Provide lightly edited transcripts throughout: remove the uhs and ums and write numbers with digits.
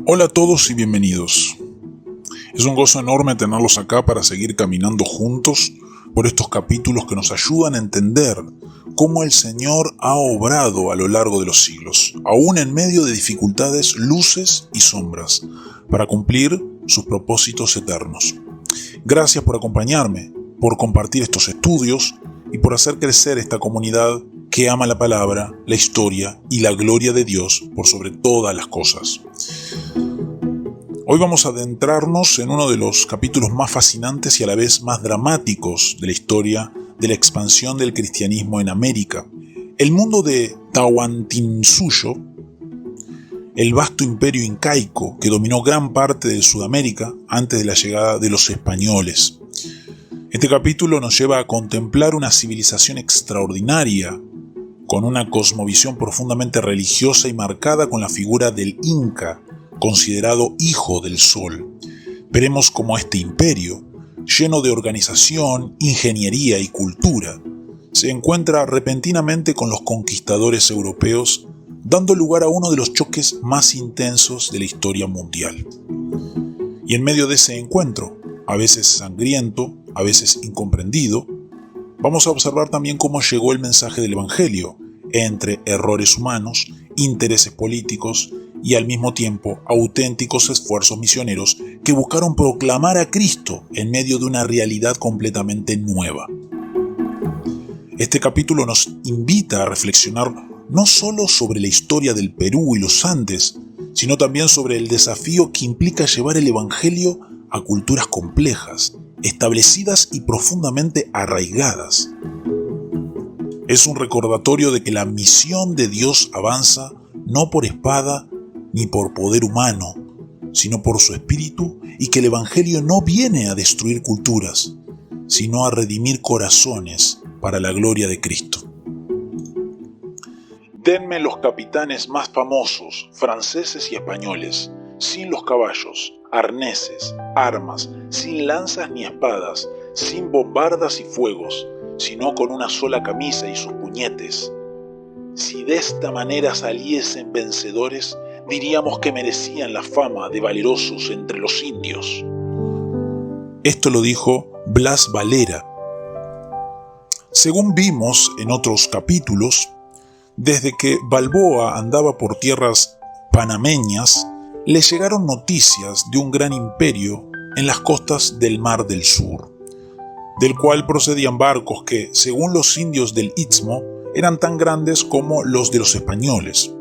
Hola a todos y bienvenidos. Es un gozo enorme tenerlos acá para seguir caminando juntos por estos capítulos que nos ayudan a entender cómo el Señor ha obrado a lo largo de los siglos, aún en medio de dificultades, luces y sombras, para cumplir sus propósitos eternos. Gracias por acompañarme, por compartir estos estudios y por hacer crecer esta comunidad que ama la palabra, la historia y la gloria de Dios por sobre todas las cosas. Hoy vamos a adentrarnos en uno de los capítulos más fascinantes y a la vez más dramáticos de la historia de la expansión del cristianismo en América. El mundo de Tahuantinsuyo, el vasto imperio incaico que dominó gran parte de Sudamérica antes de la llegada de los españoles. Este capítulo nos lleva a contemplar una civilización extraordinaria, con una cosmovisión profundamente religiosa y marcada con la figura del Inca, considerado hijo del sol. Veremos cómo este imperio, lleno de organización, ingeniería y cultura, se encuentra repentinamente con los conquistadores europeos, dando lugar a uno de los choques más intensos de la historia mundial. Y en medio de ese encuentro, a veces sangriento, a veces incomprendido, vamos a observar también cómo llegó el mensaje del Evangelio, entre errores humanos, intereses políticos y al mismo tiempo auténticos esfuerzos misioneros que buscaron proclamar a Cristo en medio de una realidad completamente nueva. Este capítulo nos invita a reflexionar no solo sobre la historia del Perú y los Andes, sino también sobre el desafío que implica llevar el Evangelio a culturas complejas, establecidas y profundamente arraigadas. Es un recordatorio de que la misión de Dios avanza no por espada ni por poder humano, sino por su espíritu, y que el Evangelio no viene a destruir culturas, sino a redimir corazones para la gloria de Cristo. Denme los capitanes más famosos, franceses y españoles, sin los caballos, arneses, armas, sin lanzas ni espadas, sin bombardas y fuegos, sino con una sola camisa y sus puñetes. Si de esta manera saliesen vencedores, diríamos que merecían la fama de valerosos entre los indios. Esto lo dijo Blas Valera. Según vimos en otros capítulos, desde que Balboa andaba por tierras panameñas, le llegaron noticias de un gran imperio en las costas del Mar del Sur, del cual procedían barcos que, según los indios del Istmo, eran tan grandes como los de los españoles.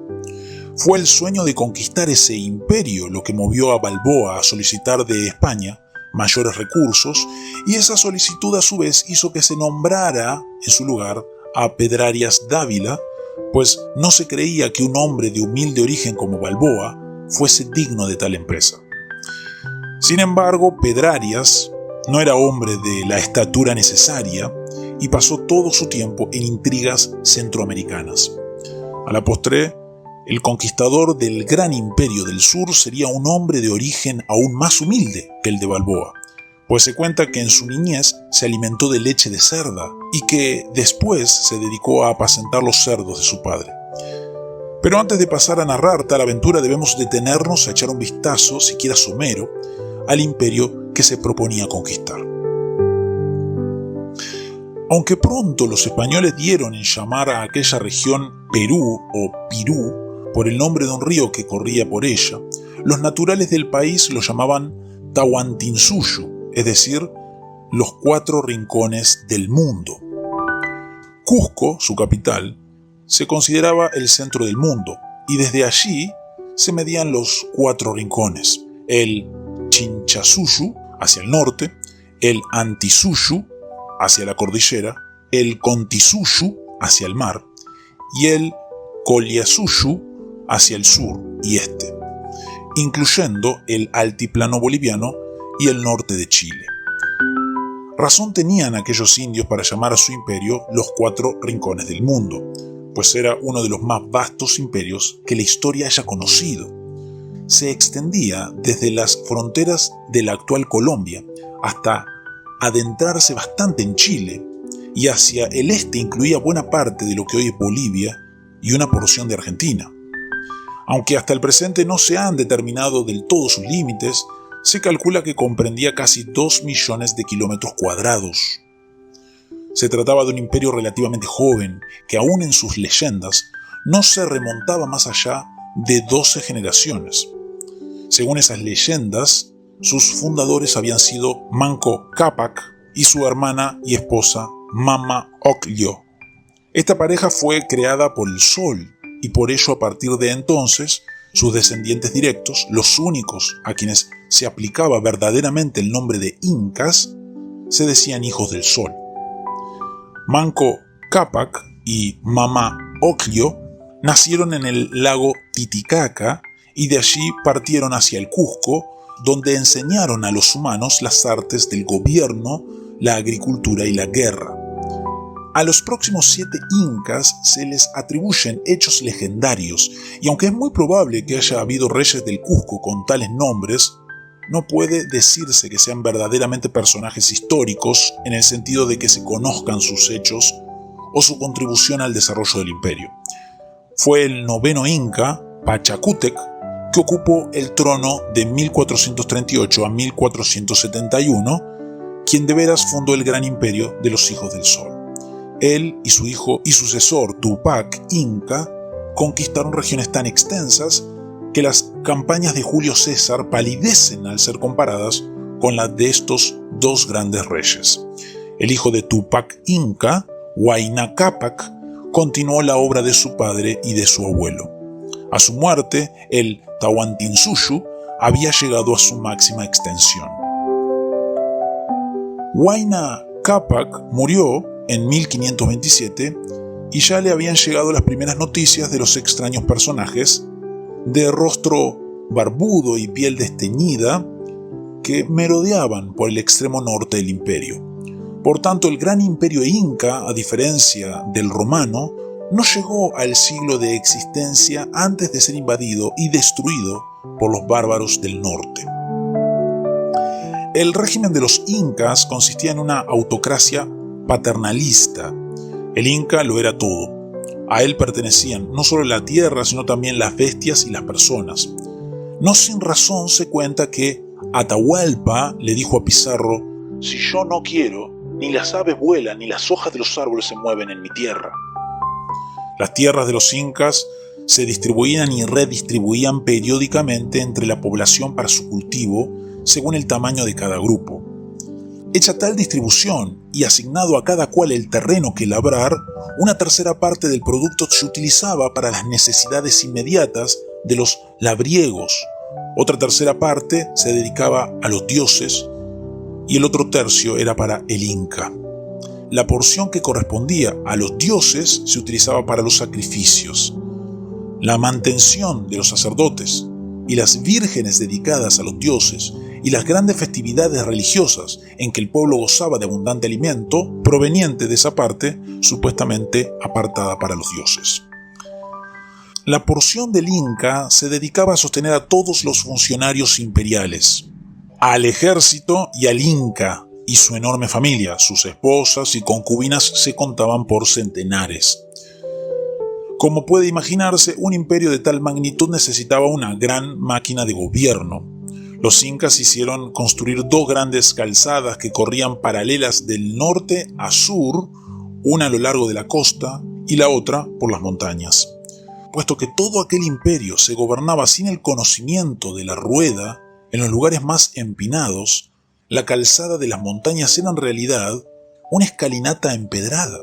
Fue el sueño de conquistar ese imperio lo que movió a Balboa a solicitar de España mayores recursos, y esa solicitud a su vez hizo que se nombrara en su lugar a Pedrarias Dávila, pues no se creía que un hombre de humilde origen como Balboa fuese digno de tal empresa. Sin embargo, Pedrarias no era hombre de la estatura necesaria y pasó todo su tiempo en intrigas centroamericanas. A la postre, el conquistador del gran imperio del sur sería un hombre de origen aún más humilde que el de Balboa, pues se cuenta que en su niñez se alimentó de leche de cerda y que después se dedicó a apacentar los cerdos de su padre. Pero antes de pasar a narrar tal aventura debemos detenernos a echar un vistazo, siquiera somero, al imperio que se proponía conquistar. Aunque pronto los españoles dieron en llamar a aquella región Perú o Pirú por el nombre de un río que corría por ella, los naturales del país lo llamaban Tahuantinsuyo, es decir, los 4 rincones del mundo. Cusco, su capital, se consideraba el centro del mundo, y desde allí se medían los 4 rincones: el Chinchasuyu hacia el norte, el Antisuyu hacia la cordillera, el Contisuyu hacia el mar y el Collasuyu hacia el sur y este, incluyendo el altiplano boliviano y el norte de Chile. Razón tenían aquellos indios para llamar a su imperio los 4 rincones del mundo, pues era uno de los más vastos imperios que la historia haya conocido. Se extendía desde las fronteras de la actual Colombia hasta adentrarse bastante en Chile, y hacia el este incluía buena parte de lo que hoy es Bolivia y una porción de Argentina. Aunque hasta el presente no se han determinado del todo sus límites, se calcula que comprendía casi 2 millones de kilómetros cuadrados. Se trataba de un imperio relativamente joven, que aún en sus leyendas no se remontaba más allá de 12 generaciones. Según esas leyendas, sus fundadores habían sido Manco Cápac y su hermana y esposa Mama Ocllo. Esta pareja fue creada por el Sol y por ello a partir de entonces sus descendientes directos, los únicos a quienes se aplicaba verdaderamente el nombre de Incas, se decían hijos del Sol. Manco Cápac y Mama Ocllo nacieron en el lago Titicaca y de allí partieron hacia el Cusco, donde enseñaron a los humanos las artes del gobierno, la agricultura y la guerra. A los próximos 7 incas se les atribuyen hechos legendarios, y aunque es muy probable que haya habido reyes del Cusco con tales nombres, no puede decirse que sean verdaderamente personajes históricos en el sentido de que se conozcan sus hechos o su contribución al desarrollo del imperio. Fue el 9º inca, Pachacútec, que ocupó el trono de 1438 a 1471, quien de veras fundó el gran imperio de los hijos del Sol. Él y su hijo y sucesor Tupac Inca conquistaron regiones tan extensas que las campañas de Julio César palidecen al ser comparadas con las de estos dos grandes reyes. El hijo de Tupac Inca, Huayna Cápac, continuó la obra de su padre y de su abuelo. A su muerte, el Tahuantinsuyu había llegado a su máxima extensión. Huayna Cápac murió en 1527 y ya le habían llegado las primeras noticias de los extraños personajes de rostro barbudo y piel desteñida que merodeaban por el extremo norte del imperio. Por tanto, el gran imperio inca, a diferencia del romano, no llegó al siglo de existencia antes de ser invadido y destruido por los bárbaros del norte. El régimen de los incas consistía en una autocracia paternalista. El inca lo era todo. A él pertenecían no solo la tierra, sino también las bestias y las personas. No sin razón se cuenta que Atahualpa le dijo a Pizarro: «Si yo no quiero, ni las aves vuelan, ni las hojas de los árboles se mueven en mi tierra». Las tierras de los incas se distribuían y redistribuían periódicamente entre la población para su cultivo, según el tamaño de cada grupo. Hecha tal distribución y asignado a cada cual el terreno que labrar, una tercera parte del producto se utilizaba para las necesidades inmediatas de los labriegos, otra tercera parte se dedicaba a los dioses y el otro tercio era para el inca. La porción que correspondía a los dioses se utilizaba para los sacrificios. La mantención de los sacerdotes y las vírgenes dedicadas a los dioses y las grandes festividades religiosas en que el pueblo gozaba de abundante alimento proveniente de esa parte supuestamente apartada para los dioses. La porción del inca se dedicaba a sostener a todos los funcionarios imperiales, al ejército y al inca y su enorme familia. Sus esposas y concubinas se contaban por centenares. Como puede imaginarse, un imperio de tal magnitud necesitaba una gran máquina de gobierno. Los incas hicieron construir 2 grandes calzadas que corrían paralelas del norte a sur, una a lo largo de la costa y la otra por las montañas. Puesto que todo aquel imperio se gobernaba sin el conocimiento de la rueda, en los lugares más empinados, la calzada de las montañas era en realidad una escalinata empedrada.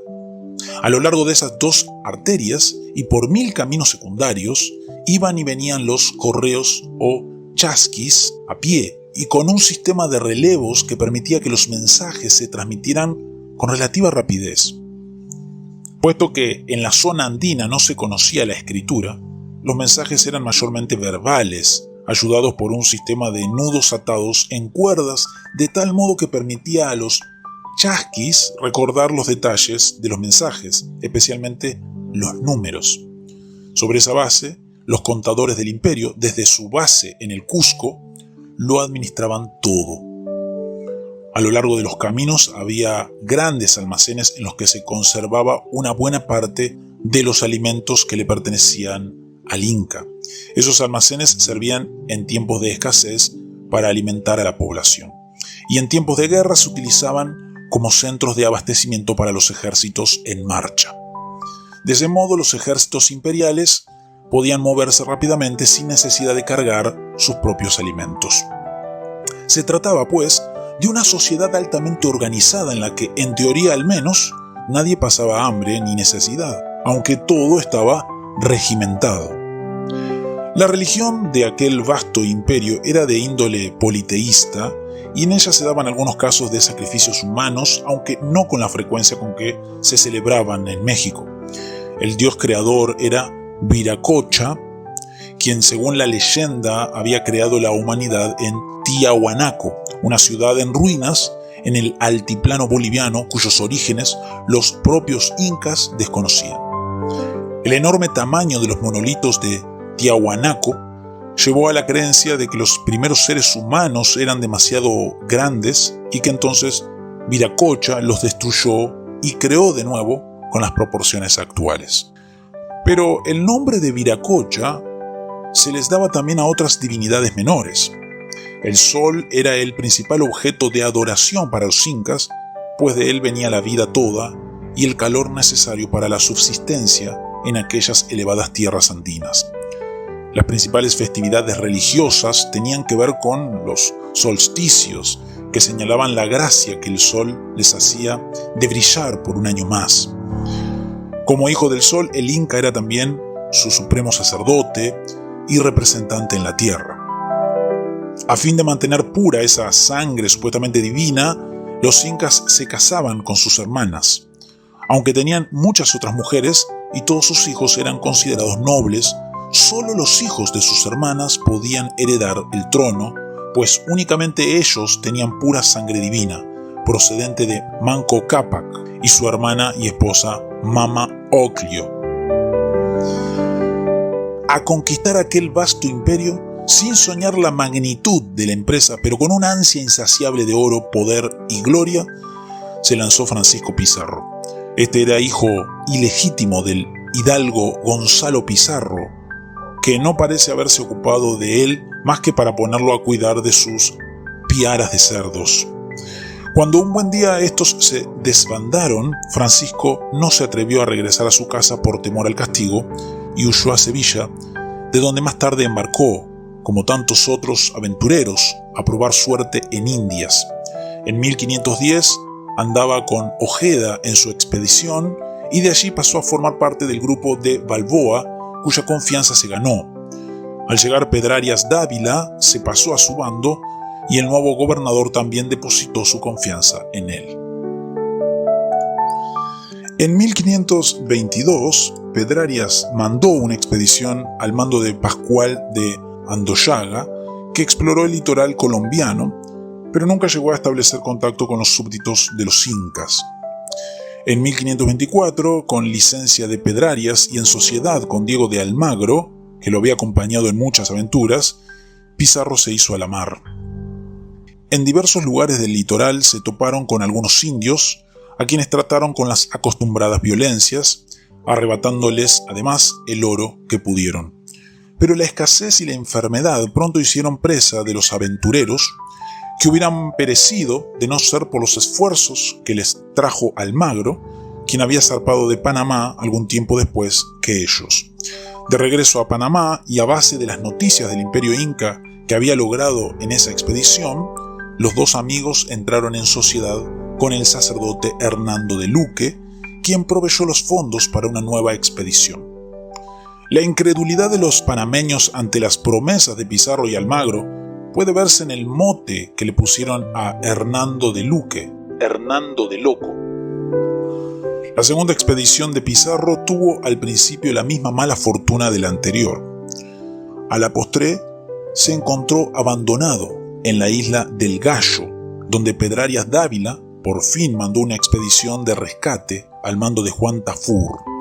A lo largo de esas 2 arterias y por 1000 caminos secundarios iban y venían los correos o chasquis a pie y con un sistema de relevos que permitía que los mensajes se transmitieran con relativa rapidez. Puesto que en la zona andina no se conocía la escritura, los mensajes eran mayormente verbales, ayudados por un sistema de nudos atados en cuerdas de tal modo que permitía a los chasquis recordar los detalles de los mensajes, especialmente los números. Sobre esa base, los contadores del imperio, desde su base en el Cusco, lo administraban todo. A lo largo de los caminos había grandes almacenes en los que se conservaba una buena parte de los alimentos que le pertenecían al Inca. Esos almacenes servían en tiempos de escasez para alimentar a la población, y en tiempos de guerra se utilizaban como centros de abastecimiento para los ejércitos en marcha. De ese modo, los ejércitos imperiales podían moverse rápidamente sin necesidad de cargar sus propios alimentos. Se trataba, pues, de una sociedad altamente organizada en la que, en teoría al menos, nadie pasaba hambre ni necesidad, aunque todo estaba regimentado. La religión de aquel vasto imperio era de índole politeísta y en ella se daban algunos casos de sacrificios humanos, aunque no con la frecuencia con que se celebraban en México. El dios creador era Viracocha, quien según la leyenda había creado la humanidad en Tiahuanaco, una ciudad en ruinas en el altiplano boliviano cuyos orígenes los propios incas desconocían. El enorme tamaño de los monolitos de Tiahuanaco llevó a la creencia de que los primeros seres humanos eran demasiado grandes y que entonces Viracocha los destruyó y creó de nuevo con las proporciones actuales. Pero el nombre de Viracocha se les daba también a otras divinidades menores. El sol era el principal objeto de adoración para los incas, pues de él venía la vida toda y el calor necesario para la subsistencia en aquellas elevadas tierras andinas. Las principales festividades religiosas tenían que ver con los solsticios, que señalaban la gracia que el sol les hacía de brillar por un año más. Como hijo del sol, el Inca era también su supremo sacerdote y representante en la tierra. A fin de mantener pura esa sangre supuestamente divina, los incas se casaban con sus hermanas. Aunque tenían muchas otras mujeres y todos sus hijos eran considerados nobles, solo los hijos de sus hermanas podían heredar el trono, pues únicamente ellos tenían pura sangre divina, procedente de Manco Cápac y su hermana y esposa Mama Ocllo. A conquistar aquel vasto imperio, sin soñar la magnitud de la empresa, pero con una ansia insaciable de oro, poder y gloria, se lanzó Francisco Pizarro. Este era hijo ilegítimo del hidalgo Gonzalo Pizarro, que no parece haberse ocupado de él más que para ponerlo a cuidar de sus piaras de cerdos. Cuando un buen día estos se desbandaron, Francisco no se atrevió a regresar a su casa por temor al castigo y huyó a Sevilla, de donde más tarde embarcó, como tantos otros aventureros, a probar suerte en Indias. En 1510 andaba con Ojeda en su expedición y de allí pasó a formar parte del grupo de Balboa, cuya confianza se ganó. Al llegar Pedrarias Dávila, se pasó a su bando y el nuevo gobernador también depositó su confianza en él. En 1522, Pedrarias mandó una expedición al mando de Pascual de Andoyaga, que exploró el litoral colombiano, pero nunca llegó a establecer contacto con los súbditos de los incas. En 1524, con licencia de Pedrarias y en sociedad con Diego de Almagro, que lo había acompañado en muchas aventuras, Pizarro se hizo a la mar. En diversos lugares del litoral se toparon con algunos indios, a quienes trataron con las acostumbradas violencias, arrebatándoles además el oro que pudieron. Pero la escasez y la enfermedad pronto hicieron presa de los aventureros, que hubieran perecido de no ser por los esfuerzos que les trajo Almagro, quien había zarpado de Panamá algún tiempo después que ellos. De regreso a Panamá y a base de las noticias del Imperio Inca que había logrado en esa expedición, los dos amigos entraron en sociedad con el sacerdote Hernando de Luque, quien proveyó los fondos para una nueva expedición. La incredulidad de los panameños ante las promesas de Pizarro y Almagro puede verse en el mote que le pusieron a Hernando de Luque, Hernando de Loco. La segunda expedición de Pizarro tuvo al principio la misma mala fortuna de la anterior. A la postre se encontró abandonado en la isla del Gallo, donde Pedrarias Dávila por fin mandó una expedición de rescate al mando de Juan Tafur.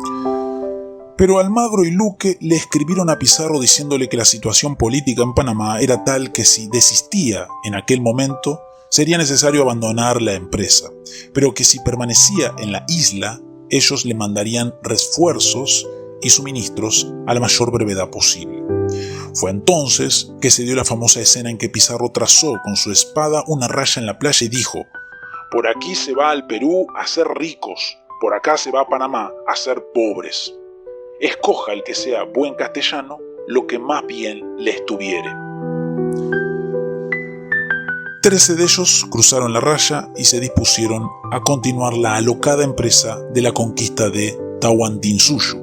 Pero Almagro y Luque le escribieron a Pizarro diciéndole que la situación política en Panamá era tal que si desistía en aquel momento sería necesario abandonar la empresa, pero que si permanecía en la isla ellos le mandarían refuerzos y suministros a la mayor brevedad posible. Fue entonces que se dio la famosa escena en que Pizarro trazó con su espada una raya en la playa y dijo: «Por aquí se va al Perú a ser ricos, por acá se va a Panamá a ser pobres. Escoja el que sea buen castellano lo que más bien le estuviere». 13 de ellos cruzaron la raya y se dispusieron a continuar la alocada empresa de la conquista de Tahuantinsuyo.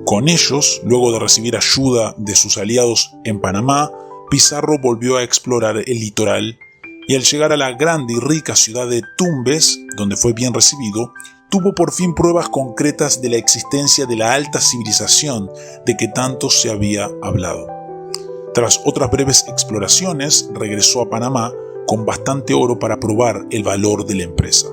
Con ellos, luego de recibir ayuda de sus aliados en Panamá, Pizarro volvió a explorar el litoral y al llegar a la grande y rica ciudad de Tumbes, donde fue bien recibido, tuvo por fin pruebas concretas de la existencia de la alta civilización de que tanto se había hablado. Tras otras breves exploraciones, regresó a Panamá con bastante oro para probar el valor de la empresa.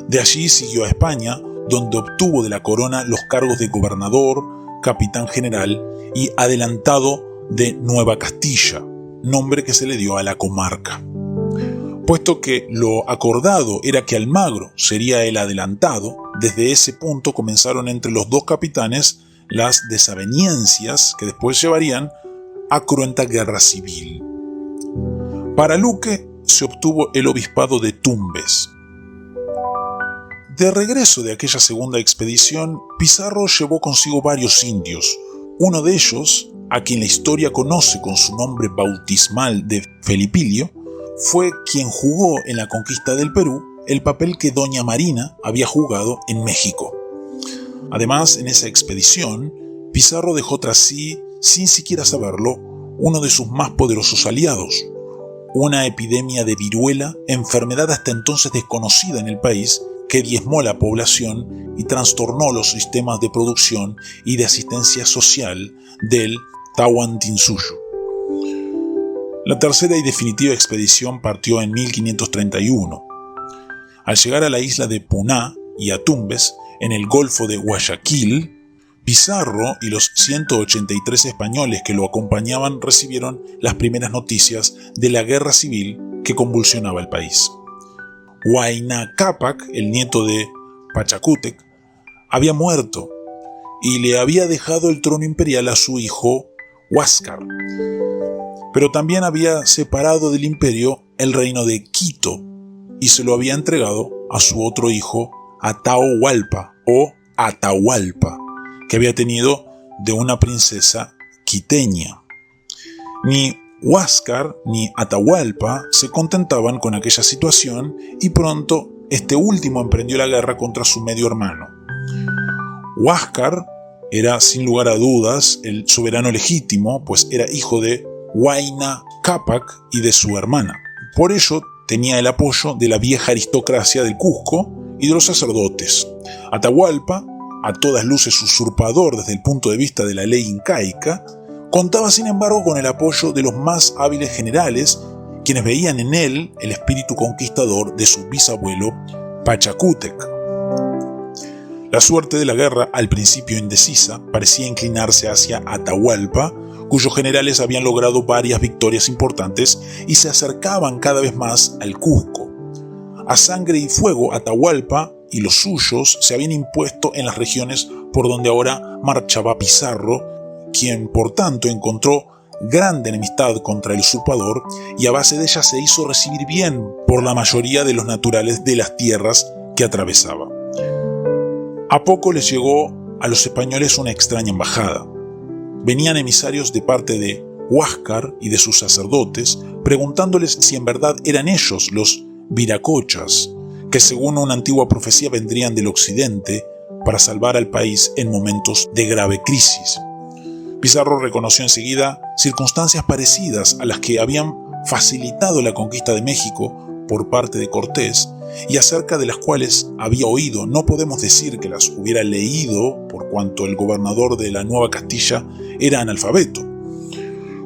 De allí siguió a España, donde obtuvo de la corona los cargos de gobernador, capitán general y adelantado de Nueva Castilla, nombre que se le dio a la comarca. Puesto que lo acordado era que Almagro sería el adelantado, desde ese punto comenzaron entre los dos capitanes las desavenencias que después llevarían a cruenta guerra civil. Para Luque se obtuvo el obispado de Tumbes. De regreso de aquella segunda expedición, Pizarro llevó consigo varios indios. Uno de ellos, a quien la historia conoce con su nombre bautismal de Felipilio, fue quien jugó en la conquista del Perú el papel que Doña Marina había jugado en México. Además, en esa expedición, Pizarro dejó tras sí, sin siquiera saberlo, uno de sus más poderosos aliados, una epidemia de viruela, enfermedad hasta entonces desconocida en el país, que diezmó la población y trastornó los sistemas de producción y de asistencia social del Tahuantinsuyo. La tercera y definitiva expedición partió en 1531. Al llegar a la isla de Puná y a Tumbes, en el Golfo de Guayaquil, Pizarro y los 183 españoles que lo acompañaban recibieron las primeras noticias de la guerra civil que convulsionaba el país. Huayna Cápac, el nieto de Pachacútec, había muerto y le había dejado el trono imperial a su hijo Huáscar, pero también había separado del imperio el reino de Quito y se lo había entregado a su otro hijo Atahualpa o Atahualpa, que había tenido de una princesa quiteña. Ni Huáscar ni Atahualpa se contentaban con aquella situación y pronto este último emprendió la guerra contra su medio hermano. Huáscar era sin lugar a dudas el soberano legítimo, pues era hijo de Huayna Cápac y de su hermana. Por ello tenía el apoyo de la vieja aristocracia del Cusco y de los sacerdotes. Atahualpa, a todas luces usurpador desde el punto de vista de la ley incaica, contaba sin embargo con el apoyo de los más hábiles generales, quienes veían en él el espíritu conquistador de su bisabuelo Pachacútec. La suerte de la guerra, al principio indecisa, parecía inclinarse hacia Atahualpa, cuyos generales habían logrado varias victorias importantes y se acercaban cada vez más al Cusco. A sangre y fuego, Atahualpa y los suyos se habían impuesto en las regiones por donde ahora marchaba Pizarro, quien por tanto encontró grande enemistad contra el usurpador y a base de ella se hizo recibir bien por la mayoría de los naturales de las tierras que atravesaba. A poco les llegó a los españoles una extraña embajada. Venían emisarios de parte de Huáscar y de sus sacerdotes preguntándoles si en verdad eran ellos los viracochas, que según una antigua profecía vendrían del occidente para salvar al país en momentos de grave crisis. Pizarro reconoció enseguida circunstancias parecidas a las que habían facilitado la conquista de México por parte de Cortés y acerca de las cuales había oído. No podemos decir que las hubiera leído, por cuanto el gobernador de la Nueva Castilla era analfabeto.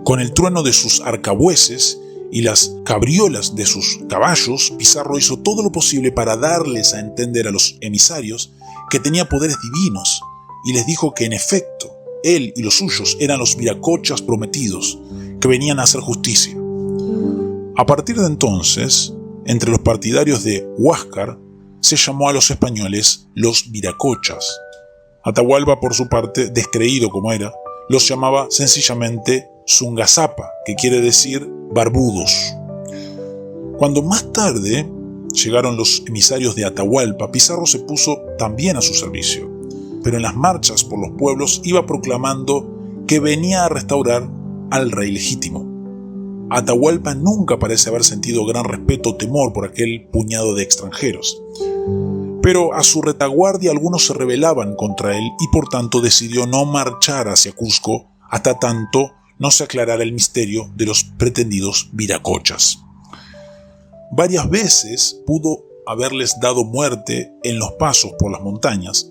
Con el trueno de sus arcabueces y las cabriolas de sus caballos, Pizarro hizo todo lo posible para darles a entender a los emisarios que tenía poderes divinos y les dijo que en efecto él y los suyos eran los viracochas prometidos, que venían a hacer justicia. A partir de entonces, entre los partidarios de Huáscar, se llamó a los españoles los viracochas. Atahualpa, por su parte, descreído como era, los llamaba sencillamente Zungazapa, que quiere decir barbudos. Cuando más tarde llegaron los emisarios de Atahualpa, Pizarro se puso también a su servicio, pero en las marchas por los pueblos iba proclamando que venía a restaurar al rey legítimo. Atahualpa nunca parece haber sentido gran respeto o temor por aquel puñado de extranjeros, pero a su retaguardia algunos se rebelaban contra él y por tanto decidió no marchar hacia Cusco hasta tanto no se aclarara el misterio de los pretendidos viracochas. Varias veces pudo haberles dado muerte en los pasos por las montañas,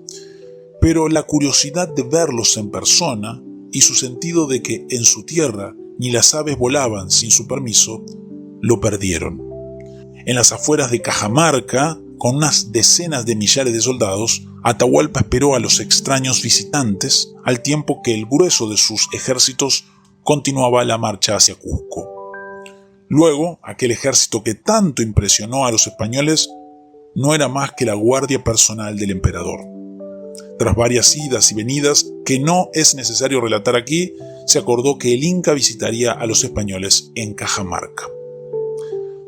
pero la curiosidad de verlos en persona y su sentido de que en su tierra ni las aves volaban sin su permiso, lo perdieron. En las afueras de Cajamarca, con unas decenas de millares de soldados, Atahualpa esperó a los extraños visitantes al tiempo que el grueso de sus ejércitos continuaba la marcha hacia Cusco. Luego, aquel ejército que tanto impresionó a los españoles no era más que la guardia personal del emperador. Tras varias idas y venidas que no es necesario relatar aquí, se acordó que el Inca visitaría a los españoles en Cajamarca.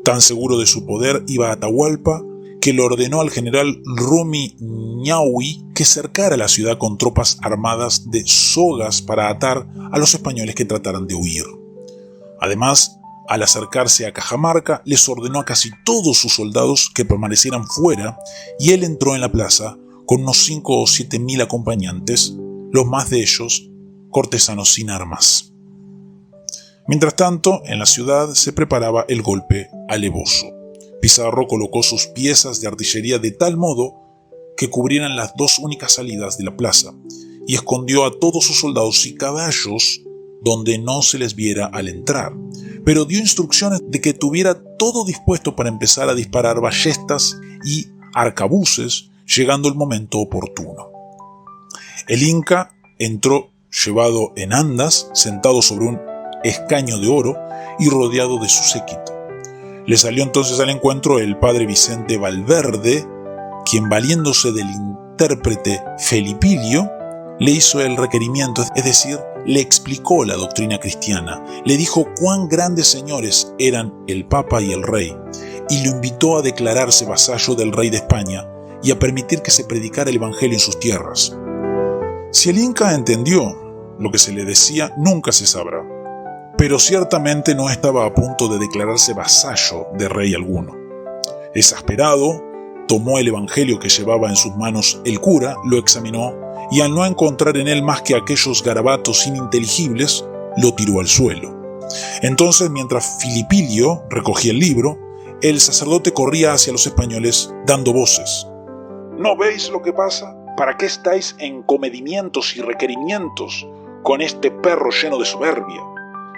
Tan seguro de su poder iba Atahualpa que le ordenó al general Rumi Ñahui que cercara la ciudad con tropas armadas de sogas para atar a los españoles que trataran de huir. Además, al acercarse a Cajamarca, les ordenó a casi todos sus soldados que permanecieran fuera y él entró en la plaza con unos 5 o 7 mil acompañantes, los más de ellos cortesanos sin armas. Mientras tanto, en la ciudad se preparaba el golpe alevoso. Pizarro colocó sus piezas de artillería de tal modo que cubrieran las dos únicas salidas de la plaza y escondió a todos sus soldados y caballos donde no se les viera al entrar, pero dio instrucciones de que tuviera todo dispuesto para empezar a disparar ballestas y arcabuces llegando el momento oportuno. El Inca entró llevado en andas, sentado sobre un escaño de oro y rodeado de su séquito. Le salió entonces al encuentro el padre Vicente Valverde, quien, valiéndose del intérprete Felipilio, le hizo el requerimiento, es decir, le explicó la doctrina cristiana, le dijo cuán grandes señores eran el Papa y el Rey, y lo invitó a declararse vasallo del Rey de España y a permitir que se predicara el Evangelio en sus tierras. Si el Inca entendió lo que se le decía, nunca se sabrá, pero ciertamente no estaba a punto de declararse vasallo de rey alguno. Exasperado, tomó el Evangelio que llevaba en sus manos el cura, lo examinó y al no encontrar en él más que aquellos garabatos ininteligibles, lo tiró al suelo. Entonces, mientras Filipilio recogía el libro, el sacerdote corría hacia los españoles dando voces. ¿No veis lo que pasa? ¿Para qué estáis en comedimientos y requerimientos con este perro lleno de soberbia?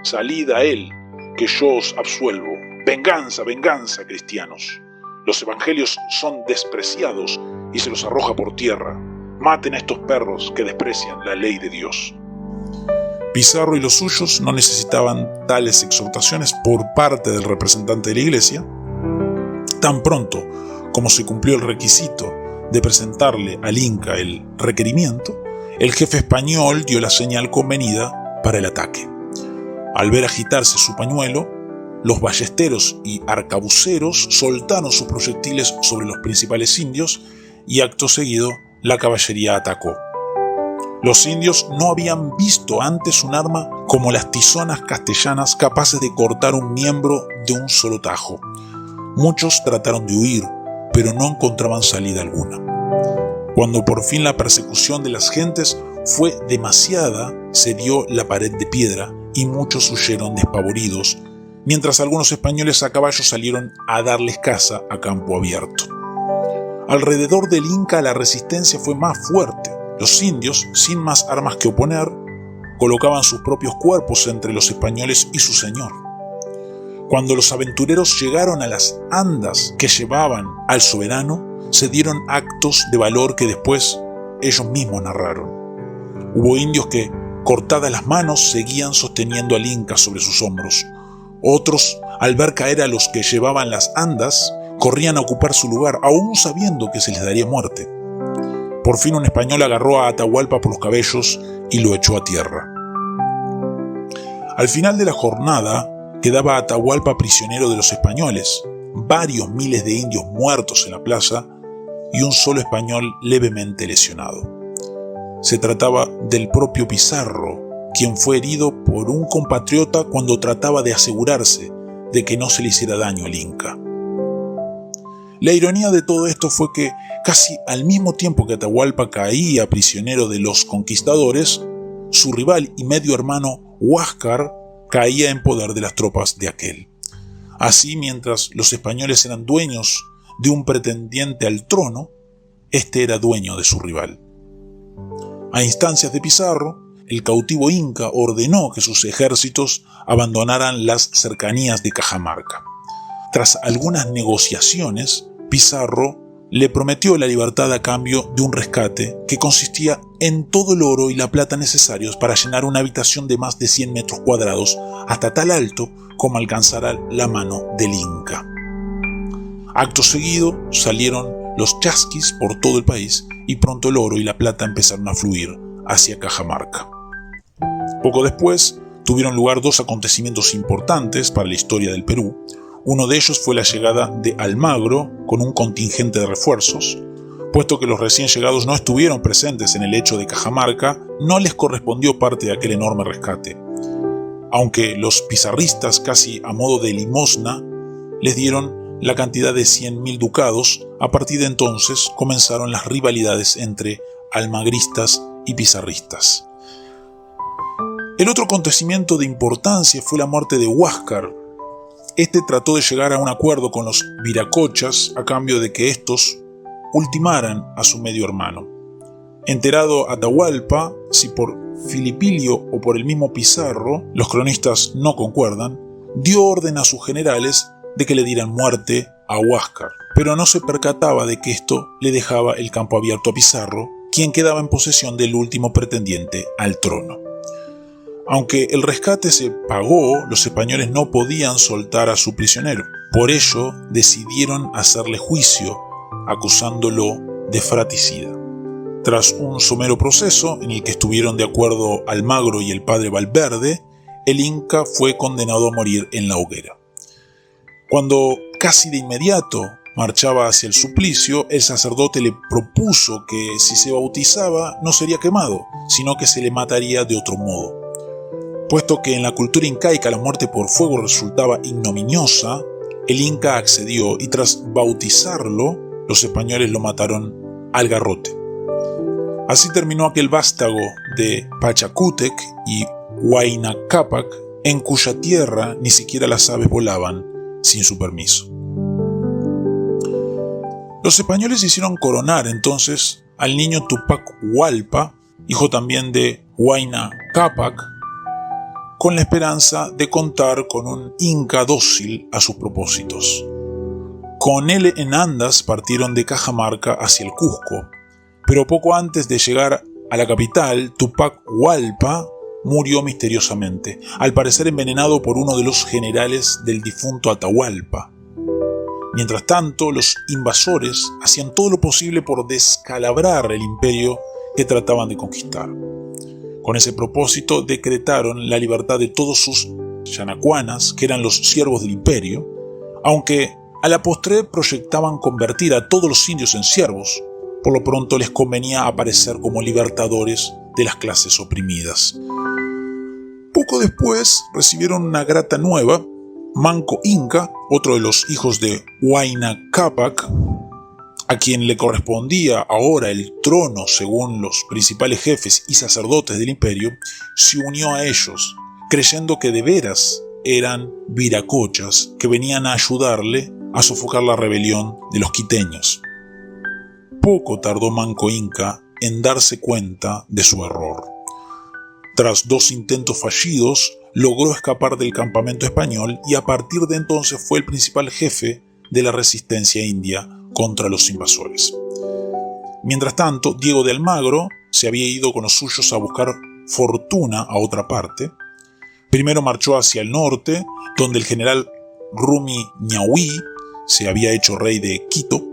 Salid a él, que yo os absuelvo. Venganza, venganza, cristianos. Los evangelios son despreciados y se los arroja por tierra. Maten a estos perros que desprecian la ley de Dios. Pizarro y los suyos no necesitaban tales exhortaciones por parte del representante de la iglesia. Tan pronto como se cumplió el requisito de presentarle al Inca el requerimiento, el jefe español dio la señal convenida para el ataque. Al ver agitarse su pañuelo, los ballesteros y arcabuceros soltaron sus proyectiles sobre los principales indios y acto seguido la caballería atacó. Los indios no habían visto antes un arma como las tizonas castellanas capaces de cortar un miembro de un solo tajo. Muchos trataron de huir, pero no encontraban salida alguna. Cuando por fin la persecución de las gentes fue demasiada, se dio la pared de piedra y muchos huyeron despavoridos, mientras algunos españoles a caballo salieron a darles caza a campo abierto. Alrededor del Inca la resistencia fue más fuerte. Los indios, sin más armas que oponer, colocaban sus propios cuerpos entre los españoles y su señor. Cuando los aventureros llegaron a las andas que llevaban al soberano, se dieron actos de valor que después ellos mismos narraron. Hubo indios que, cortadas las manos, seguían sosteniendo al Inca sobre sus hombros. Otros, al ver caer a los que llevaban las andas, corrían a ocupar su lugar, aún sabiendo que se les daría muerte. Por fin un español agarró a Atahualpa por los cabellos y lo echó a tierra. Al final de la jornada quedaba Atahualpa prisionero de los españoles, varios miles de indios muertos en la plaza y un solo español levemente lesionado. Se trataba del propio Pizarro, quien fue herido por un compatriota cuando trataba de asegurarse de que no se le hiciera daño al Inca. La ironía de todo esto fue que casi al mismo tiempo que Atahualpa caía prisionero de los conquistadores, su rival y medio hermano Huáscar caía en poder de las tropas de aquel. Así, mientras los españoles eran dueños de un pretendiente al trono, este era dueño de su rival. A instancias de Pizarro, el cautivo inca ordenó que sus ejércitos abandonaran las cercanías de Cajamarca. Tras algunas negociaciones, Pizarro le prometió la libertad a cambio de un rescate que consistía en todo el oro y la plata necesarios para llenar una habitación de más de 100 metros cuadrados hasta tal alto como alcanzara la mano del Inca. Acto seguido salieron los chasquis por todo el país y pronto el oro y la plata empezaron a fluir hacia Cajamarca. Poco después tuvieron lugar dos acontecimientos importantes para la historia del Perú. Uno de ellos fue la llegada de Almagro con un contingente de refuerzos. Puesto que los recién llegados no estuvieron presentes en el hecho de Cajamarca, no les correspondió parte de aquel enorme rescate. Aunque los pizarristas, casi a modo de limosna, les dieron la cantidad de 100.000 ducados, a partir de entonces comenzaron las rivalidades entre almagristas y pizarristas. El otro acontecimiento de importancia fue la muerte de Huáscar. Este trató de llegar a un acuerdo con los viracochas a cambio de que estos ultimaran a su medio hermano. Enterado Atahualpa, si por Filipilio o por el mismo Pizarro, los cronistas no concuerdan, dio orden a sus generales de que le dieran muerte a Huáscar, pero no se percataba de que esto le dejaba el campo abierto a Pizarro, quien quedaba en posesión del último pretendiente al trono. Aunque el rescate se pagó, los españoles no podían soltar a su prisionero. Por ello, decidieron hacerle juicio, acusándolo de fratricida. Tras un somero proceso, en el que estuvieron de acuerdo Almagro y el padre Valverde, el Inca fue condenado a morir en la hoguera. Cuando casi de inmediato marchaba hacia el suplicio, el sacerdote le propuso que si se bautizaba no sería quemado, sino que se le mataría de otro modo. Puesto que en la cultura incaica la muerte por fuego resultaba ignominiosa, el Inca accedió y tras bautizarlo, los españoles lo mataron al garrote. Así terminó aquel vástago de Pachacútec y Huayna Cápac, en cuya tierra ni siquiera las aves volaban sin su permiso. Los españoles hicieron coronar entonces al niño Tupac Hualpa, hijo también de Huayna Cápac, con la esperanza de contar con un Inca dócil a sus propósitos. Con él en andas partieron de Cajamarca hacia el Cusco, pero poco antes de llegar a la capital, Tupac Hualpa murió misteriosamente, al parecer envenenado por uno de los generales del difunto Atahualpa. Mientras tanto, los invasores hacían todo lo posible por descalabrar el imperio que trataban de conquistar. Con ese propósito decretaron la libertad de todos sus yanacuanas, que eran los siervos del imperio, aunque a la postre proyectaban convertir a todos los indios en siervos. Por lo pronto les convenía aparecer como libertadores de las clases oprimidas. Poco después recibieron una grata nueva. Manco Inca, otro de los hijos de Huayna Cápac, a quien le correspondía ahora el trono según los principales jefes y sacerdotes del imperio, se unió a ellos, creyendo que de veras eran viracochas que venían a ayudarle a sofocar la rebelión de los quiteños. Poco tardó Manco Inca en darse cuenta de su error. Tras 2 intentos fallidos, logró escapar del campamento español y a partir de entonces fue el principal jefe de la resistencia india contra los invasores. Mientras tanto, Diego de Almagro se había ido con los suyos a buscar fortuna a otra parte. Primero marchó hacia el norte, donde el general Rumi Ñahui se había hecho rey de Quito.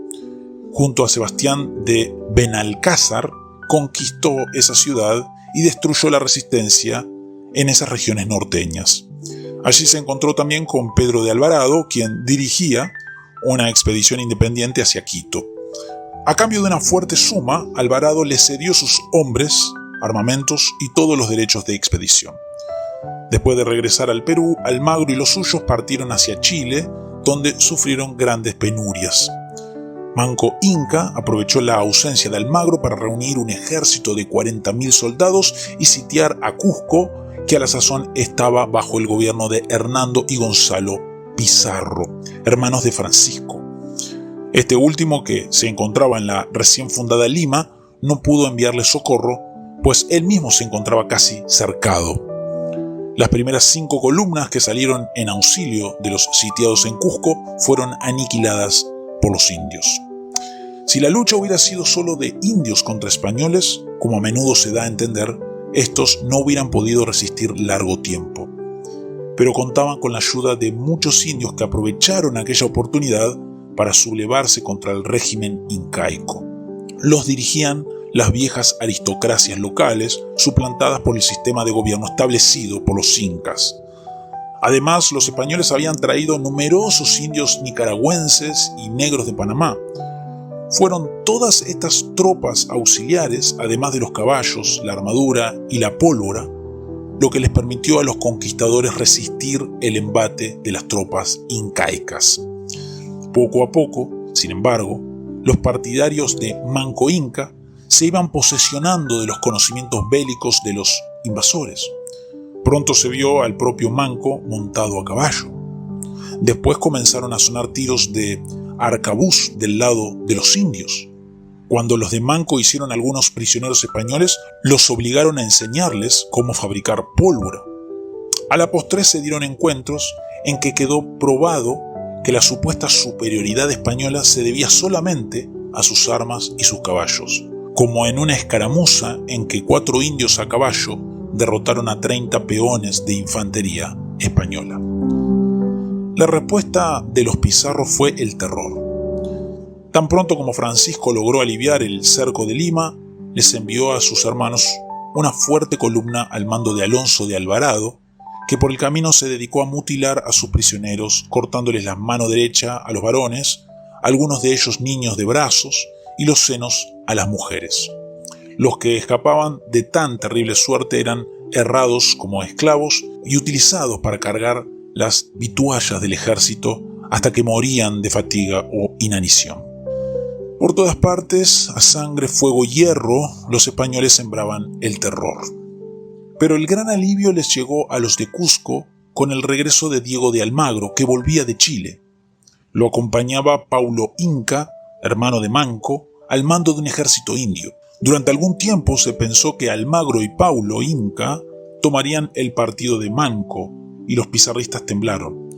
junto a Sebastián de Benalcázar, conquistó esa ciudad y destruyó la resistencia en esas regiones norteñas. Allí se encontró también con Pedro de Alvarado, quien dirigía una expedición independiente hacia Quito. A cambio de una fuerte suma, Alvarado le cedió sus hombres, armamentos y todos los derechos de expedición. Después de regresar al Perú, Almagro y los suyos partieron hacia Chile, donde sufrieron grandes penurias. Manco Inca aprovechó la ausencia de Almagro para reunir un ejército de 40.000 soldados y sitiar a Cusco, que a la sazón estaba bajo el gobierno de Hernando y Gonzalo Pizarro, hermanos de Francisco. Este último, que se encontraba en la recién fundada Lima, no pudo enviarle socorro, pues él mismo se encontraba casi cercado. Las primeras 5 columnas que salieron en auxilio de los sitiados en Cusco fueron aniquiladas por los indios. Si la lucha hubiera sido solo de indios contra españoles, como a menudo se da a entender, estos no hubieran podido resistir largo tiempo. Pero contaban con la ayuda de muchos indios que aprovecharon aquella oportunidad para sublevarse contra el régimen incaico. Los dirigían las viejas aristocracias locales, suplantadas por el sistema de gobierno establecido por los incas. Además, los españoles habían traído numerosos indios nicaragüenses y negros de Panamá. Fueron todas estas tropas auxiliares, además de los caballos, la armadura y la pólvora, lo que les permitió a los conquistadores resistir el embate de las tropas incaicas. Poco a poco, sin embargo, los partidarios de Manco Inca se iban posesionando de los conocimientos bélicos de los invasores. Pronto se vio al propio Manco montado a caballo. Después comenzaron a sonar tiros de arcabuz del lado de los indios. Cuando los de Manco hicieron algunos prisioneros españoles, los obligaron a enseñarles cómo fabricar pólvora. A la postre se dieron encuentros en que quedó probado que la supuesta superioridad española se debía solamente a sus armas y sus caballos, como en una escaramuza en que 4 indios a caballo derrotaron a 30 peones de infantería española. La respuesta de los Pizarros fue el terror. Tan pronto como Francisco logró aliviar el cerco de Lima, les envió a sus hermanos una fuerte columna al mando de Alonso de Alvarado, que por el camino se dedicó a mutilar a sus prisioneros, cortándoles la mano derecha a los varones, algunos de ellos niños de brazos, y los senos a las mujeres. Los que escapaban de tan terrible suerte eran herrados como esclavos y utilizados para cargar las vituallas del ejército hasta que morían de fatiga o inanición. Por todas partes, a sangre, fuego y hierro, los españoles sembraban el terror. Pero el gran alivio les llegó a los de Cusco con el regreso de Diego de Almagro, que volvía de Chile. Lo acompañaba Paulo Inca, hermano de Manco, al mando de un ejército indio. Durante algún tiempo se pensó que Almagro y Paulo Inca tomarían el partido de Manco, y los pizarristas temblaron.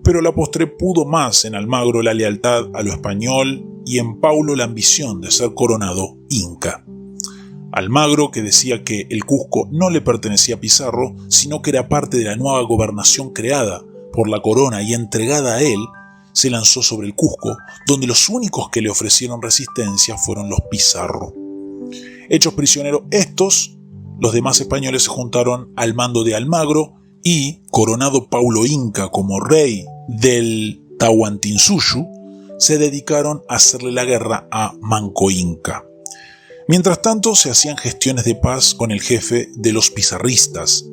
Pero a la postre pudo más en Almagro la lealtad a lo español y en Paulo la ambición de ser coronado Inca. Almagro, que decía que el Cusco no le pertenecía a Pizarro, sino que era parte de la nueva gobernación creada por la corona y entregada a él, se lanzó sobre el Cusco, donde los únicos que le ofrecieron resistencia fueron los Pizarro. Hechos prisioneros estos, los demás españoles se juntaron al mando de Almagro y, coronado Paulo Inca como rey del Tahuantinsuyo, se dedicaron a hacerle la guerra a Manco Inca. Mientras tanto, se hacían gestiones de paz con el jefe de los pizarristas,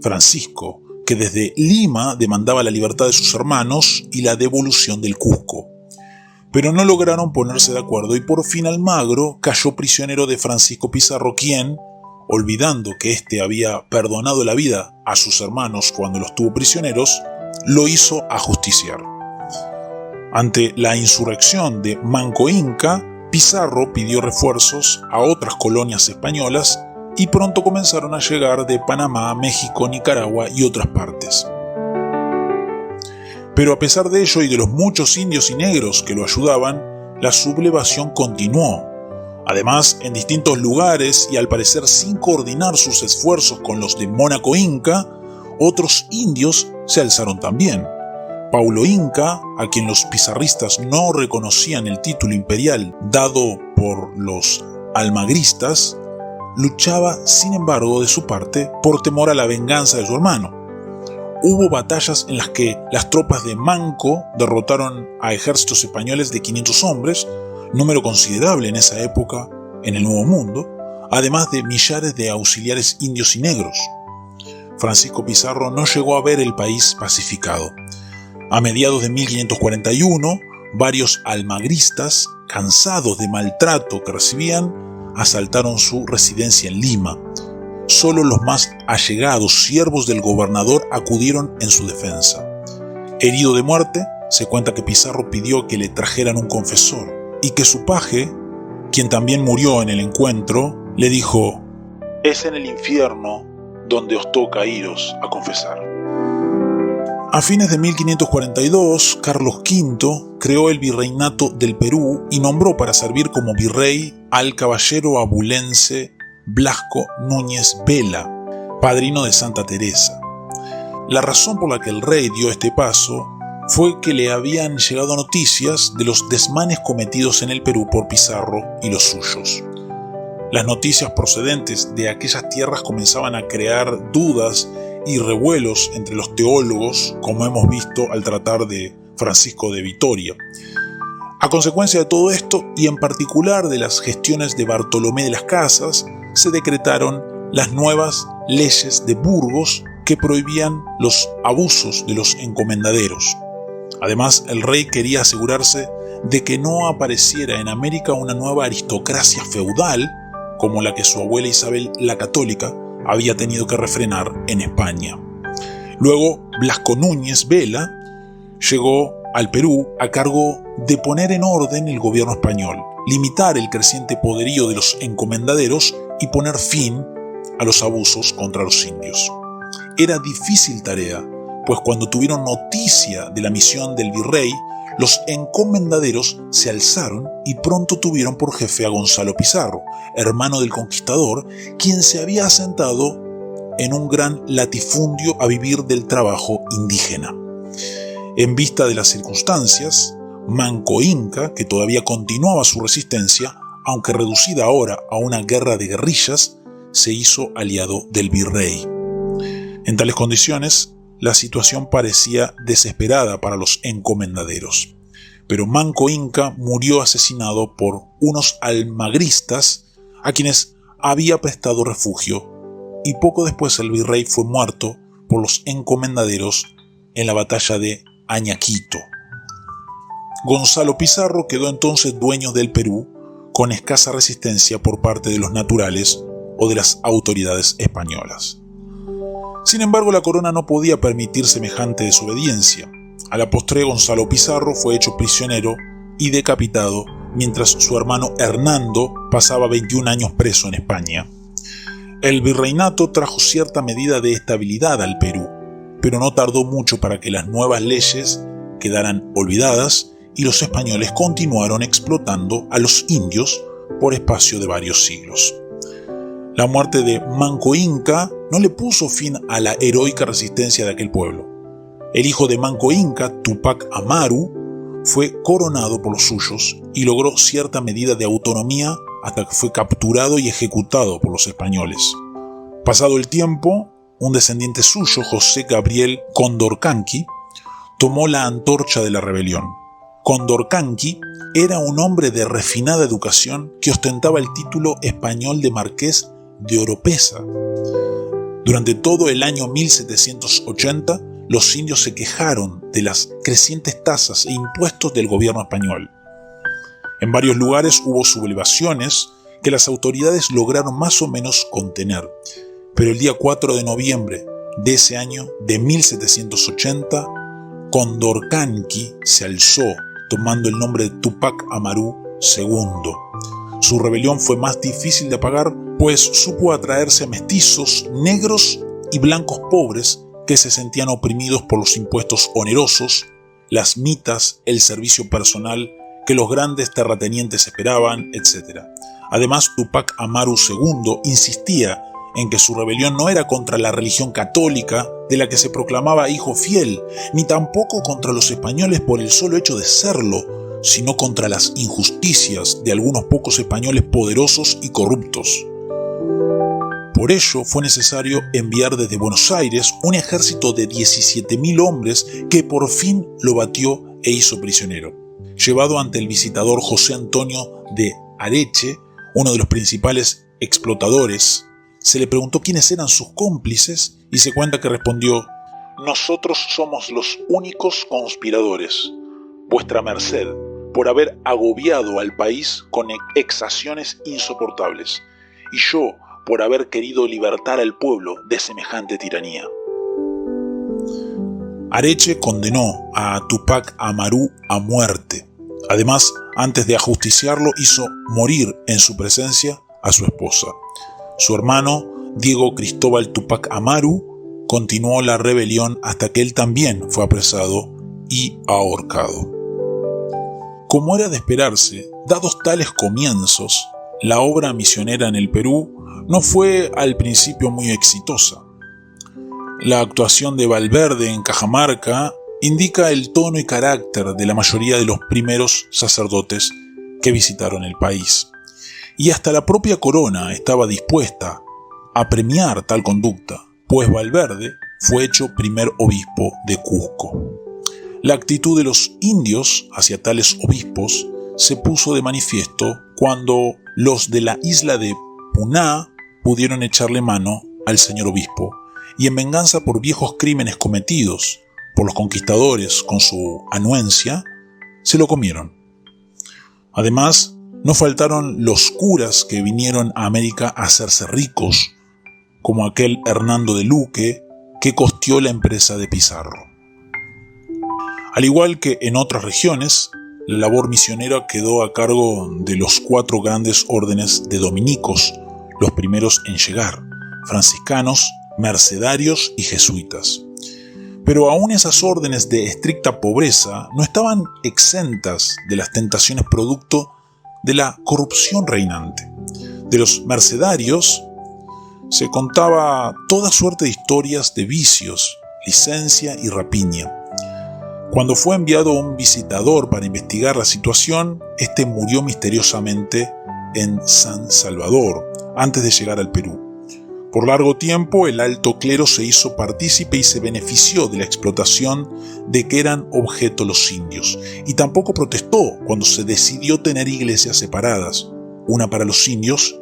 Francisco, que desde Lima demandaba la libertad de sus hermanos y la devolución del Cusco. Pero no lograron ponerse de acuerdo y por fin Almagro cayó prisionero de Francisco Pizarro, quien, olvidando que éste había perdonado la vida a sus hermanos cuando los tuvo prisioneros, lo hizo ajusticiar. Ante la insurrección de Manco Inca, Pizarro pidió refuerzos a otras colonias españolas y pronto comenzaron a llegar de Panamá, México, Nicaragua y otras partes. Pero a pesar de ello y de los muchos indios y negros que lo ayudaban, la sublevación continuó. Además, en distintos lugares y al parecer sin coordinar sus esfuerzos con los de Mónaco Inca, otros indios se alzaron también. Paulo Inca, a quien los pizarristas no reconocían el título imperial dado por los almagristas, luchaba, sin embargo, de su parte por temor a la venganza de su hermano. Hubo batallas en las que las tropas de Manco derrotaron a ejércitos españoles de 500 hombres, número considerable en esa época en el Nuevo Mundo, además de millares de auxiliares indios y negros. Francisco Pizarro no llegó a ver el país pacificado. A mediados de 1541, varios almagristas, cansados de maltrato que recibían, asaltaron su residencia en Lima. Solo los más allegados siervos del gobernador acudieron en su defensa. Herido de muerte, se cuenta que Pizarro pidió que le trajeran un confesor y que su paje, quien también murió en el encuentro, le dijo: «Es en el infierno donde os toca iros a confesar». A fines de 1542, Carlos V creó el virreinato del Perú y nombró para servir como virrey al caballero abulense Blasco Núñez Vela, padrino de Santa Teresa. La razón por la que el rey dio este paso fue que le habían llegado noticias de los desmanes cometidos en el Perú por Pizarro y los suyos. Las noticias procedentes de aquellas tierras comenzaban a crear dudas y revuelos entre los teólogos, como hemos visto al tratar de Francisco de Vitoria. A consecuencia de todo esto, y en particular de las gestiones de Bartolomé de las Casas, se decretaron las nuevas leyes de Burgos que prohibían los abusos de los encomendaderos. Además, el rey quería asegurarse de que no apareciera en América una nueva aristocracia feudal como la que su abuela Isabel la Católica había tenido que refrenar en España. Luego, Blasco Núñez Vela llegó al Perú a cargo de poner en orden el gobierno español, limitar el creciente poderío de los encomendaderos y poner fin a los abusos contra los indios. Era difícil tarea, pues cuando tuvieron noticia de la misión del virrey, los encomendaderos se alzaron y pronto tuvieron por jefe a Gonzalo Pizarro, hermano del conquistador, quien se había asentado en un gran latifundio a vivir del trabajo indígena. En vista de las circunstancias, Manco Inca, que todavía continuaba su resistencia, aunque reducida ahora a una guerra de guerrillas, se hizo aliado del virrey. En tales condiciones, la situación parecía desesperada para los encomendaderos. Pero Manco Inca murió asesinado por unos almagristas a quienes había prestado refugio, y poco después el virrey fue muerto por los encomendaderos en la batalla de Añaquito. Gonzalo Pizarro quedó entonces dueño del Perú, con escasa resistencia por parte de los naturales o de las autoridades españolas. Sin embargo, la corona no podía permitir semejante desobediencia. A la postre, Gonzalo Pizarro fue hecho prisionero y decapitado, mientras su hermano Hernando pasaba 21 años preso en España. El virreinato trajo cierta medida de estabilidad al Perú, pero no tardó mucho para que las nuevas leyes quedaran olvidadas y los españoles continuaron explotando a los indios por espacio de varios siglos. La muerte de Manco Inca no le puso fin a la heroica resistencia de aquel pueblo. El hijo de Manco Inca, Tupac Amaru, fue coronado por los suyos y logró cierta medida de autonomía hasta que fue capturado y ejecutado por los españoles. Pasado el tiempo, un descendiente suyo, José Gabriel Condorcanqui, tomó la antorcha de la rebelión. Condorcanqui era un hombre de refinada educación que ostentaba el título español de marqués de Oropesa. Durante todo el año 1780, los indios se quejaron de las crecientes tasas e impuestos del gobierno español. En varios lugares hubo sublevaciones que las autoridades lograron más o menos contener, pero el día 4 de noviembre de ese año de 1780, Condorcanqui se alzó tomando el nombre de Tupac Amaru II. Su rebelión fue más difícil de apagar, pues supo atraerse a mestizos, negros y blancos pobres que se sentían oprimidos por los impuestos onerosos, las mitas, el servicio personal que los grandes terratenientes esperaban, etc. Además, Tupac Amaru II insistía en que su rebelión no era contra la religión católica, de la que se proclamaba hijo fiel, ni tampoco contra los españoles por el solo hecho de serlo, sino contra las injusticias de algunos pocos españoles poderosos y corruptos. Por ello fue necesario enviar desde Buenos Aires un ejército de 17.000 hombres que por fin lo batió e hizo prisionero. Llevado ante el visitador José Antonio de Areche, uno de los principales explotadores, se le preguntó quiénes eran sus cómplices y se cuenta que respondió: «Nosotros somos los únicos conspiradores, vuestra merced, por haber agobiado al país con exacciones insoportables, y yo por haber querido libertar al pueblo de semejante tiranía». Areche condenó a Tupac Amaru a muerte. Además, antes de ajusticiarlo, hizo morir en su presencia a su esposa. Su hermano, Diego Cristóbal Tupac Amaru, continuó la rebelión hasta que él también fue apresado y ahorcado. Como era de esperarse, dados tales comienzos, la obra misionera en el Perú no fue al principio muy exitosa. La actuación de Valverde en Cajamarca indica el tono y carácter de la mayoría de los primeros sacerdotes que visitaron el país. Y hasta la propia corona estaba dispuesta a premiar tal conducta, pues Valverde fue hecho primer obispo de Cusco. La actitud de los indios hacia tales obispos se puso de manifiesto cuando los de la isla de Puná pudieron echarle mano al señor obispo, y en venganza por viejos crímenes cometidos por los conquistadores con su anuencia, se lo comieron. Además, no faltaron los curas que vinieron a América a hacerse ricos, como aquel Hernando de Luque que costeó la empresa de Pizarro. Al igual que en otras regiones, la labor misionera quedó a cargo de los 4 grandes órdenes de dominicos, los primeros en llegar: franciscanos, mercedarios y jesuitas. Pero aún esas órdenes de estricta pobreza no estaban exentas de las tentaciones producto de la corrupción reinante. De los mercedarios se contaba toda suerte de historias de vicios, licencia y rapiña. Cuando fue enviado un visitador para investigar la situación, este murió misteriosamente en San Salvador, antes de llegar al Perú. Por largo tiempo, el alto clero se hizo partícipe y se benefició de la explotación de que eran objeto los indios, y tampoco protestó cuando se decidió tener iglesias separadas, una para los indios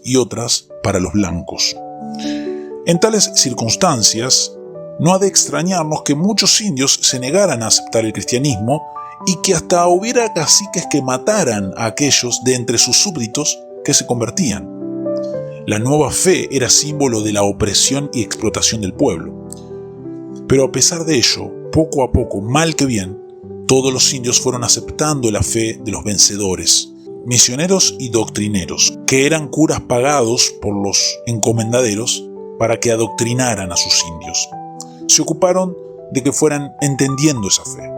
y otras para los blancos. En tales circunstancias, no ha de extrañarnos que muchos indios se negaran a aceptar el cristianismo y que hasta hubiera caciques que mataran a aquellos de entre sus súbditos que se convertían. La nueva fe era símbolo de la opresión y explotación del pueblo. Pero a pesar de ello, poco a poco, mal que bien, todos los indios fueron aceptando la fe de los vencedores, misioneros y doctrineros, que eran curas pagados por los encomendaderos para que adoctrinaran a sus indios. Se ocuparon de que fueran entendiendo esa fe.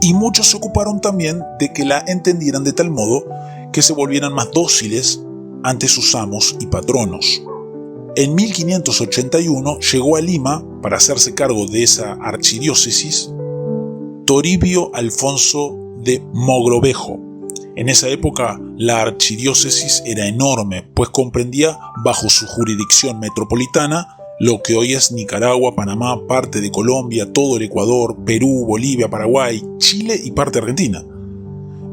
Y muchos se ocuparon también de que la entendieran de tal modo que se volvieran más dóciles ante sus amos y patronos. En 1581 llegó a Lima, para hacerse cargo de esa archidiócesis, Toribio Alfonso de Mogrovejo. En esa época la archidiócesis era enorme, pues comprendía bajo su jurisdicción metropolitana lo que hoy es Nicaragua, Panamá, parte de Colombia, todo el Ecuador, Perú, Bolivia, Paraguay, Chile y parte de Argentina.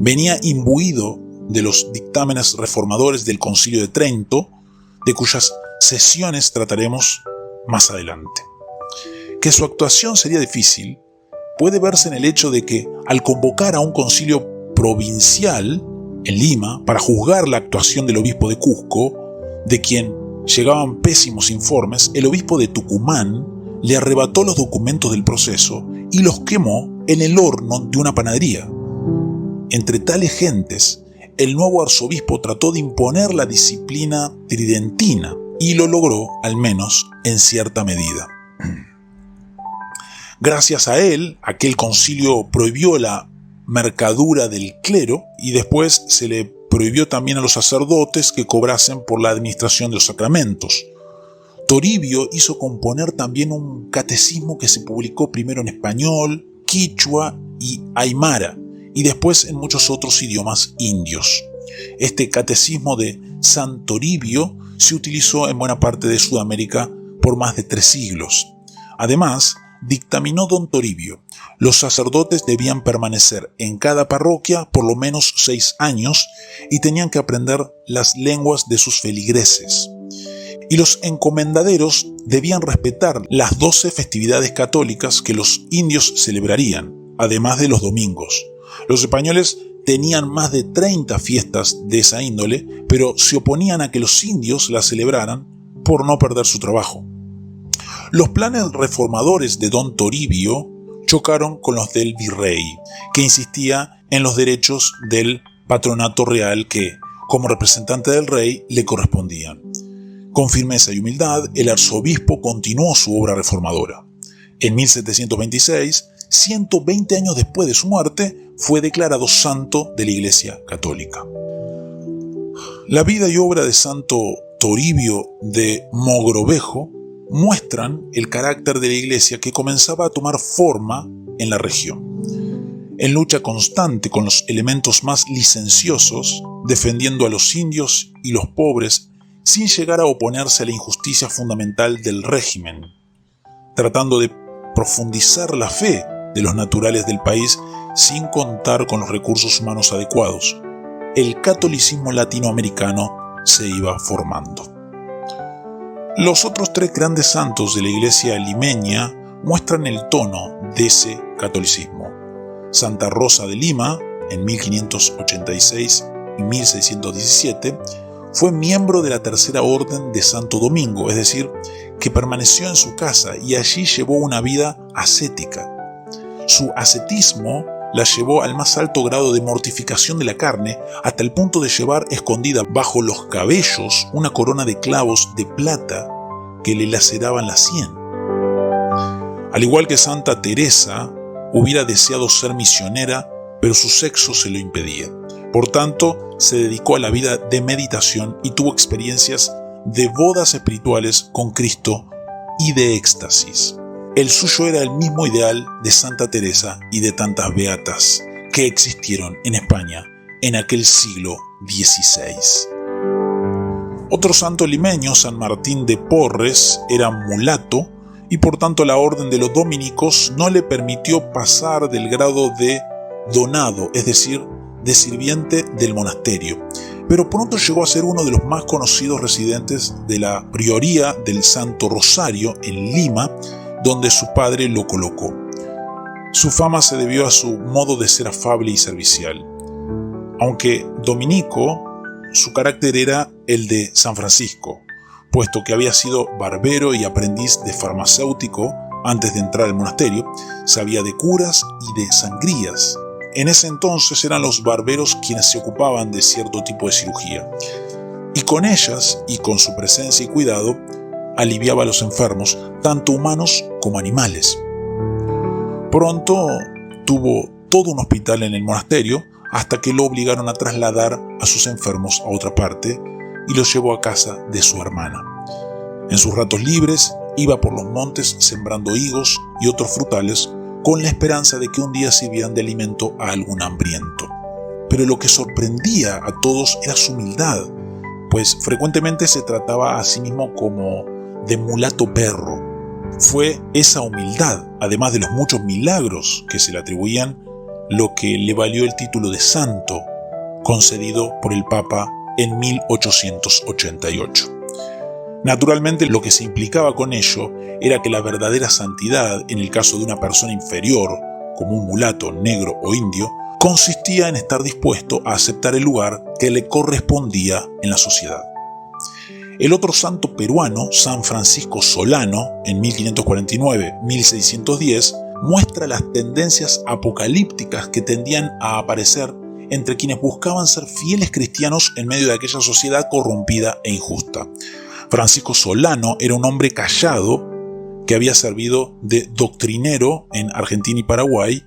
Venía imbuido de los dictámenes reformadores del Concilio de Trento, de cuyas sesiones trataremos más adelante. Que su actuación sería difícil puede verse en el hecho de que, al convocar a un concilio provincial en Lima para juzgar la actuación del obispo de Cusco, de quien llegaban pésimos informes, el obispo de Tucumán le arrebató los documentos del proceso y los quemó en el horno de una panadería. Entre tales gentes, el nuevo arzobispo trató de imponer la disciplina tridentina y lo logró, al menos en cierta medida. Gracias a él, aquel concilio prohibió la mercadura del clero y después se le prohibió también a los sacerdotes que cobrasen por la administración de los sacramentos. Toribio hizo componer también un catecismo que se publicó primero en español, quichua y aymara, y después en muchos otros idiomas indios. Este catecismo de San Toribio se utilizó en buena parte de Sudamérica por más de 3 siglos. Además, dictaminó don Toribio: los sacerdotes debían permanecer en cada parroquia por lo menos 6 años y tenían que aprender las lenguas de sus feligreses. Y los encomendaderos debían respetar las 12 festividades católicas que los indios celebrarían, además de los domingos. Los españoles tenían más de 30 fiestas de esa índole, pero se oponían a que los indios las celebraran por no perder su trabajo. Los planes reformadores de don Toribio chocaron con los del virrey, que insistía en los derechos del patronato real que, como representante del rey, le correspondían. Con firmeza y humildad, el arzobispo continuó su obra reformadora. En 1726, 120 años después de su muerte, fue declarado santo de la Iglesia Católica. La vida y obra de Santo Toribio de Mogrovejo muestran el carácter de la Iglesia que comenzaba a tomar forma en la región. En lucha constante con los elementos más licenciosos, defendiendo a los indios y los pobres sin llegar a oponerse a la injusticia fundamental del régimen, tratando de profundizar la fe de los naturales del país sin contar con los recursos humanos adecuados, el catolicismo latinoamericano se iba formando. Los otros 3 grandes santos de la iglesia limeña muestran el tono de ese catolicismo. Santa Rosa de Lima, en 1586 y 1617, fue miembro de la Tercera Orden de Santo Domingo, es decir, que permaneció en su casa y allí llevó una vida ascética. Su ascetismo la llevó al más alto grado de mortificación de la carne, hasta el punto de llevar escondida bajo los cabellos una corona de clavos de plata que le laceraban la sien. Al igual que Santa Teresa, hubiera deseado ser misionera, pero su sexo se lo impedía. Por tanto, se dedicó a la vida de meditación y tuvo experiencias de bodas espirituales con Cristo y de éxtasis. El suyo era el mismo ideal de Santa Teresa y de tantas beatas que existieron en España en aquel siglo XVI. Otro santo limeño, San Martín de Porres, era mulato y por tanto la orden de los dominicos no le permitió pasar del grado de donado, es decir, de sirviente del monasterio, pero pronto llegó a ser uno de los más conocidos residentes de la prioría del Santo Rosario en Lima, donde su padre lo colocó. Su fama se debió a su modo de ser afable y servicial. Aunque dominico, su carácter era el de San Francisco, puesto que había sido barbero y aprendiz de farmacéutico antes de entrar al monasterio, sabía de curas y de sangrías. En ese entonces eran los barberos quienes se ocupaban de cierto tipo de cirugía, y con ellas y con su presencia y cuidado aliviaba a los enfermos, tanto humanos como animales. Pronto tuvo todo un hospital en el monasterio, hasta que lo obligaron a trasladar a sus enfermos a otra parte y los llevó a casa de su hermana. En sus ratos libres iba por los montes sembrando higos y otros frutales con la esperanza de que un día sirvieran de alimento a algún hambriento. Pero lo que sorprendía a todos era su humildad, pues frecuentemente se trataba a sí mismo como de mulato perro. Fue esa humildad, además de los muchos milagros que se le atribuían, lo que le valió el título de santo, concedido por el Papa en 1888. Naturalmente, lo que se implicaba con ello era que la verdadera santidad, en el caso de una persona inferior, como un mulato, negro o indio, consistía en estar dispuesto a aceptar el lugar que le correspondía en la sociedad. El otro santo peruano, San Francisco Solano, en 1549-1610, muestra las tendencias apocalípticas que tendían a aparecer entre quienes buscaban ser fieles cristianos en medio de aquella sociedad corrompida e injusta. Francisco Solano era un hombre callado que había servido de doctrinero en Argentina y Paraguay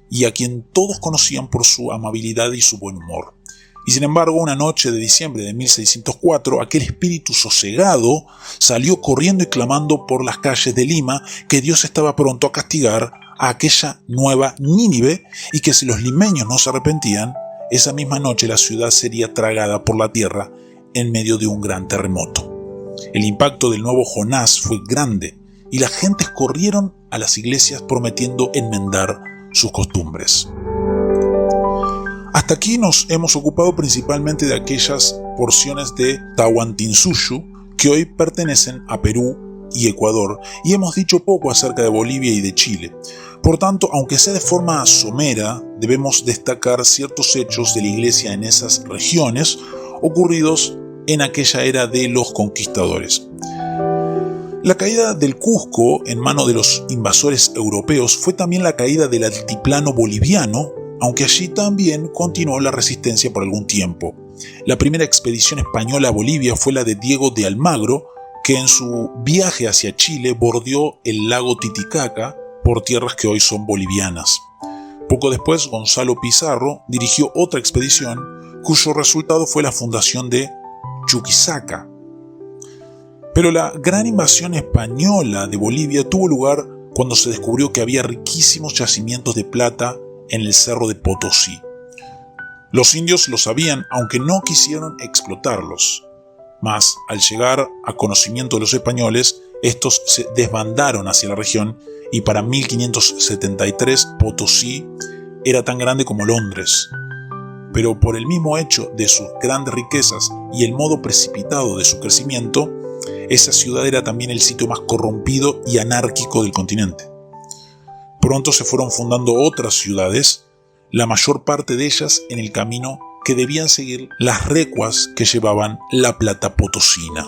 y a quien todos conocían por su amabilidad y su buen humor. Y sin embargo, una noche de diciembre de 1604, aquel espíritu sosegado salió corriendo y clamando por las calles de Lima que Dios estaba pronto a castigar a aquella nueva Nínive y que si los limeños no se arrepentían, esa misma noche la ciudad sería tragada por la tierra en medio de un gran terremoto. El impacto del nuevo Jonás fue grande y las gentes corrieron a las iglesias prometiendo enmendar sus costumbres. Hasta aquí nos hemos ocupado principalmente de aquellas porciones de Tahuantinsuyo que hoy pertenecen a Perú y Ecuador, y hemos dicho poco acerca de Bolivia y de Chile. Por tanto, aunque sea de forma somera, debemos destacar ciertos hechos de la iglesia en esas regiones ocurridos en aquella era de los conquistadores. La caída del Cusco en manos de los invasores europeos fue también la caída del altiplano boliviano, aunque allí también continuó la resistencia por algún tiempo. La primera expedición española a Bolivia fue la de Diego de Almagro, que en su viaje hacia Chile bordeó el lago Titicaca por tierras que hoy son bolivianas. Poco después, Gonzalo Pizarro dirigió otra expedición, cuyo resultado fue la fundación de Chuquisaca. Pero la gran invasión española de Bolivia tuvo lugar cuando se descubrió que había riquísimos yacimientos de plata en el cerro de Potosí. Los indios lo sabían, aunque no quisieron explotarlos. Mas, al llegar a conocimiento de los españoles, estos se desbandaron hacia la región y para 1573 Potosí era tan grande como Londres. Pero por el mismo hecho de sus grandes riquezas y el modo precipitado de su crecimiento, esa ciudad era también el sitio más corrompido y anárquico del continente. Pronto se fueron fundando otras ciudades, la mayor parte de ellas en el camino que debían seguir las recuas que llevaban la plata potosina.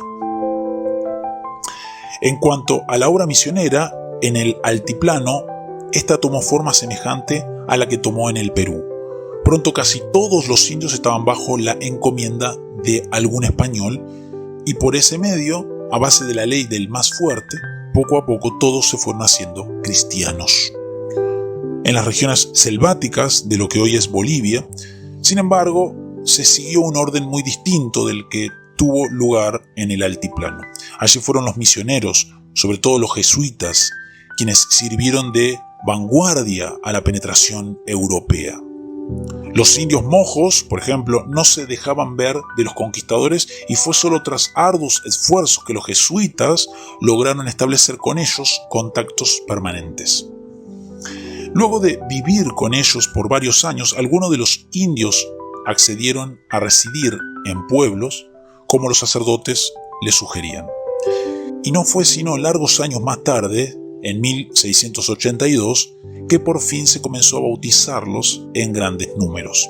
En cuanto a la obra misionera, en el altiplano, esta tomó forma semejante a la que tomó en el Perú. Pronto casi todos los indios estaban bajo la encomienda de algún español y por ese medio, a base de la ley del más fuerte, poco a poco todos se fueron haciendo cristianos. En las regiones selváticas de lo que hoy es Bolivia, sin embargo, se siguió un orden muy distinto del que tuvo lugar en el altiplano. Allí fueron los misioneros, sobre todo los jesuitas, quienes sirvieron de vanguardia a la penetración europea. Los indios mojos, por ejemplo, no se dejaban ver de los conquistadores y fue solo tras arduos esfuerzos que los jesuitas lograron establecer con ellos contactos permanentes. Luego de vivir con ellos por varios años, algunos de los indios accedieron a residir en pueblos como los sacerdotes les sugerían. Y no fue sino largos años más tarde, en 1682, que por fin se comenzó a bautizarlos en grandes números.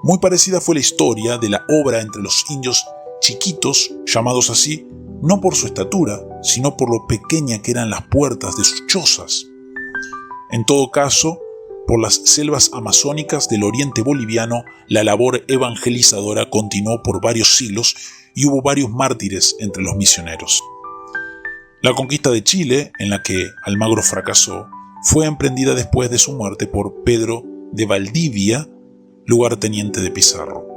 Muy parecida fue la historia de la obra entre los indios chiquitos, llamados así, no por su estatura, sino por lo pequeña que eran las puertas de sus chozas. En todo caso, por las selvas amazónicas del oriente boliviano, la labor evangelizadora continuó por varios siglos y hubo varios mártires entre los misioneros. La conquista de Chile, en la que Almagro fracasó, fue emprendida después de su muerte por Pedro de Valdivia, lugarteniente de Pizarro.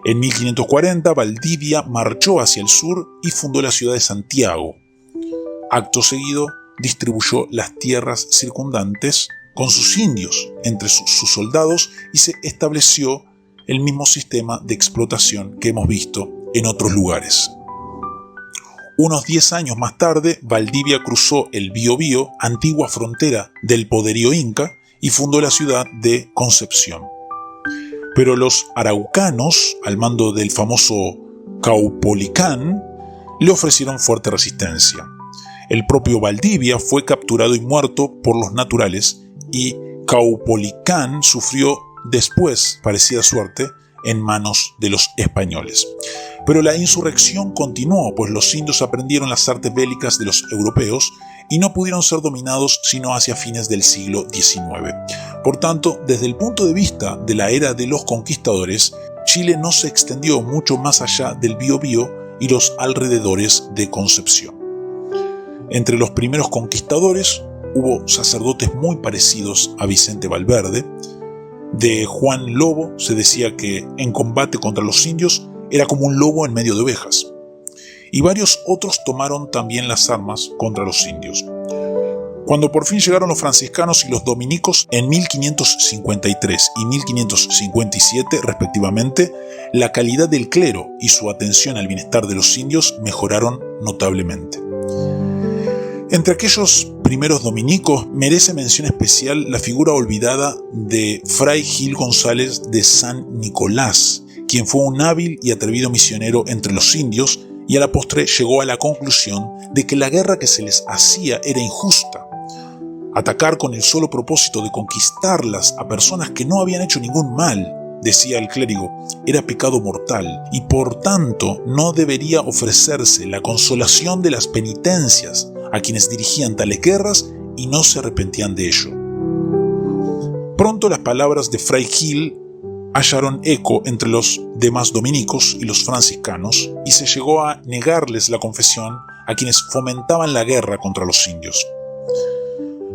En 1540, Valdivia marchó hacia el sur y fundó la ciudad de Santiago. Acto seguido, distribuyó las tierras circundantes con sus indios entre sus soldados y se estableció el mismo sistema de explotación que hemos visto en otros lugares. Unos 10 años más tarde, Valdivia cruzó el Biobío, antigua frontera del poderío inca, y fundó la ciudad de Concepción. Pero los araucanos, al mando del famoso Caupolicán, le ofrecieron fuerte resistencia. El propio Valdivia fue capturado y muerto por los naturales y Caupolicán sufrió después parecida suerte en manos de los españoles. Pero la insurrección continuó, pues los indios aprendieron las artes bélicas de los europeos y no pudieron ser dominados sino hacia fines del siglo XIX. Por tanto, desde el punto de vista de la era de los conquistadores, Chile no se extendió mucho más allá del Biobío y los alrededores de Concepción. Entre los primeros conquistadores hubo sacerdotes muy parecidos a Vicente Valverde, De Juan Lobo se decía que en combate contra los indios era como un lobo en medio de ovejas. Y varios otros tomaron también las armas contra los indios. Cuando por fin llegaron los franciscanos y los dominicos en 1553 y 1557 respectivamente, la calidad del clero y su atención al bienestar de los indios mejoraron notablemente. Entre aquellos primeros dominicos merece mención especial la figura olvidada de Fray Gil González de San Nicolás, quien fue un hábil y atrevido misionero entre los indios y a la postre llegó a la conclusión de que la guerra que se les hacía era injusta. Atacar con el solo propósito de conquistarlas a personas que no habían hecho ningún mal, decía el clérigo, era pecado mortal y por tanto no debería ofrecerse la consolación de las penitencias a quienes dirigían tales guerras y no se arrepentían de ello. Pronto las palabras de Fray Gil hallaron eco entre los demás dominicos y los franciscanos y se llegó a negarles la confesión a quienes fomentaban la guerra contra los indios.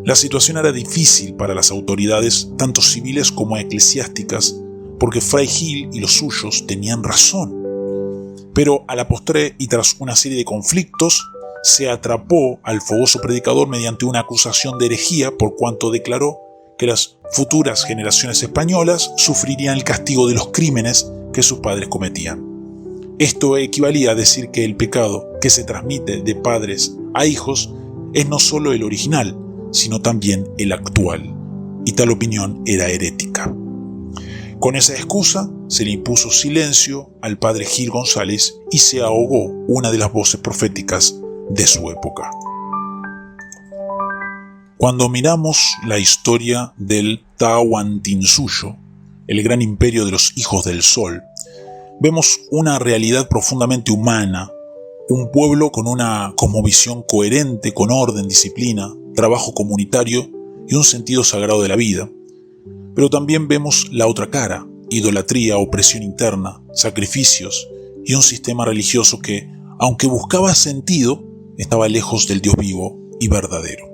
La situación era difícil para las autoridades, tanto civiles como eclesiásticas, porque Fray Gil y los suyos tenían razón. Pero a la postre y tras una serie de conflictos, se atrapó al fogoso predicador mediante una acusación de herejía por cuanto declaró que las futuras generaciones españolas sufrirían el castigo de los crímenes que sus padres cometían. Esto equivalía a decir que el pecado que se transmite de padres a hijos es no solo el original, sino también el actual, y tal opinión era herética. Con esa excusa se le impuso silencio al padre Gil González y se ahogó una de las voces proféticas de su época. Cuando miramos la historia del Tahuantinsuyo, el gran imperio de los hijos del sol, vemos una realidad profundamente humana, un pueblo con una cosmovisión coherente, con orden, disciplina, trabajo comunitario y un sentido sagrado de la vida. Pero también vemos la otra cara, idolatría, opresión interna, sacrificios y un sistema religioso que, aunque buscaba sentido, estaba lejos del Dios vivo y verdadero.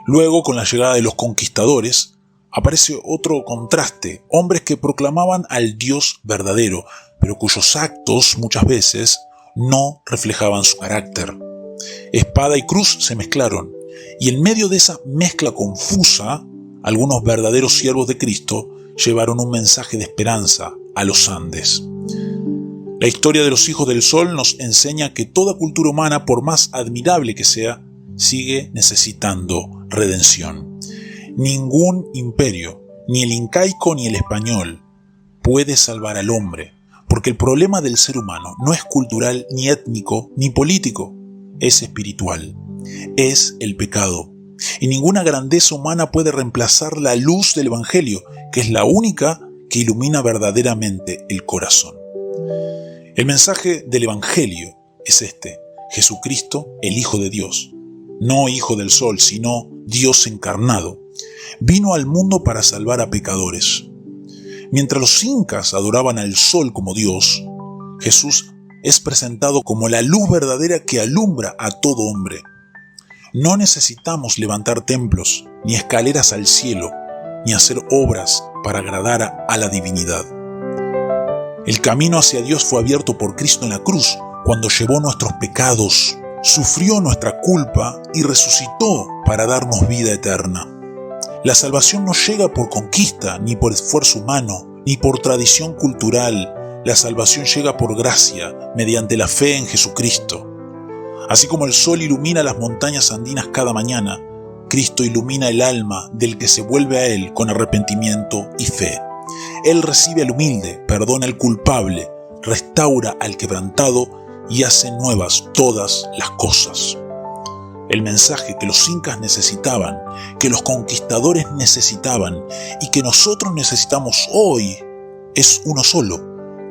Luego, con la llegada de los conquistadores, aparece otro contraste, hombres que proclamaban al Dios verdadero, pero cuyos actos muchas veces no reflejaban su carácter. Espada y cruz se mezclaron, y en medio de esa mezcla confusa, algunos verdaderos siervos de Cristo llevaron un mensaje de esperanza a los Andes. La historia de los hijos del sol nos enseña que toda cultura humana, por más admirable que sea, sigue necesitando redención. Ningún imperio, ni el incaico ni el español, puede salvar al hombre, porque el problema del ser humano no es cultural, ni étnico, ni político, es espiritual, es el pecado. Y ninguna grandeza humana puede reemplazar la luz del Evangelio, que es la única que ilumina verdaderamente el corazón. El mensaje del Evangelio es este: Jesucristo, el Hijo de Dios, no Hijo del Sol, sino Dios encarnado, vino al mundo para salvar a pecadores. Mientras los incas adoraban al sol como Dios, Jesús es presentado como la luz verdadera que alumbra a todo hombre. No necesitamos levantar templos, ni escaleras al cielo, ni hacer obras para agradar a la divinidad. El camino hacia Dios fue abierto por Cristo en la cruz, cuando llevó nuestros pecados, sufrió nuestra culpa y resucitó para darnos vida eterna. La salvación no llega por conquista, ni por esfuerzo humano, ni por tradición cultural. La salvación llega por gracia, mediante la fe en Jesucristo. Así como el sol ilumina las montañas andinas cada mañana, Cristo ilumina el alma del que se vuelve a Él con arrepentimiento y fe. Él recibe al humilde, perdona al culpable, restaura al quebrantado y hace nuevas todas las cosas. El mensaje que los incas necesitaban, que los conquistadores necesitaban y que nosotros necesitamos hoy es uno solo.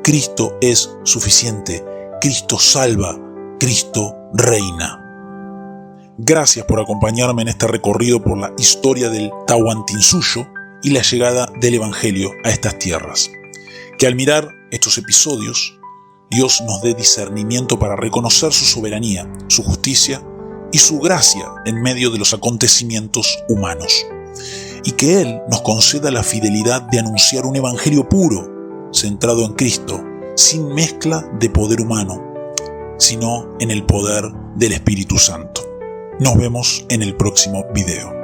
Cristo es suficiente, Cristo salva, Cristo reina. Gracias por acompañarme en este recorrido por la historia del Tahuantinsuyo y la llegada del Evangelio a estas tierras. Que al mirar estos episodios, Dios nos dé discernimiento para reconocer su soberanía, su justicia y su gracia en medio de los acontecimientos humanos. y que Él nos conceda la fidelidad de anunciar un evangelio puro, centrado en Cristo, sin mezcla de poder humano, sino en el poder del Espíritu Santo. Nos vemos en el próximo video.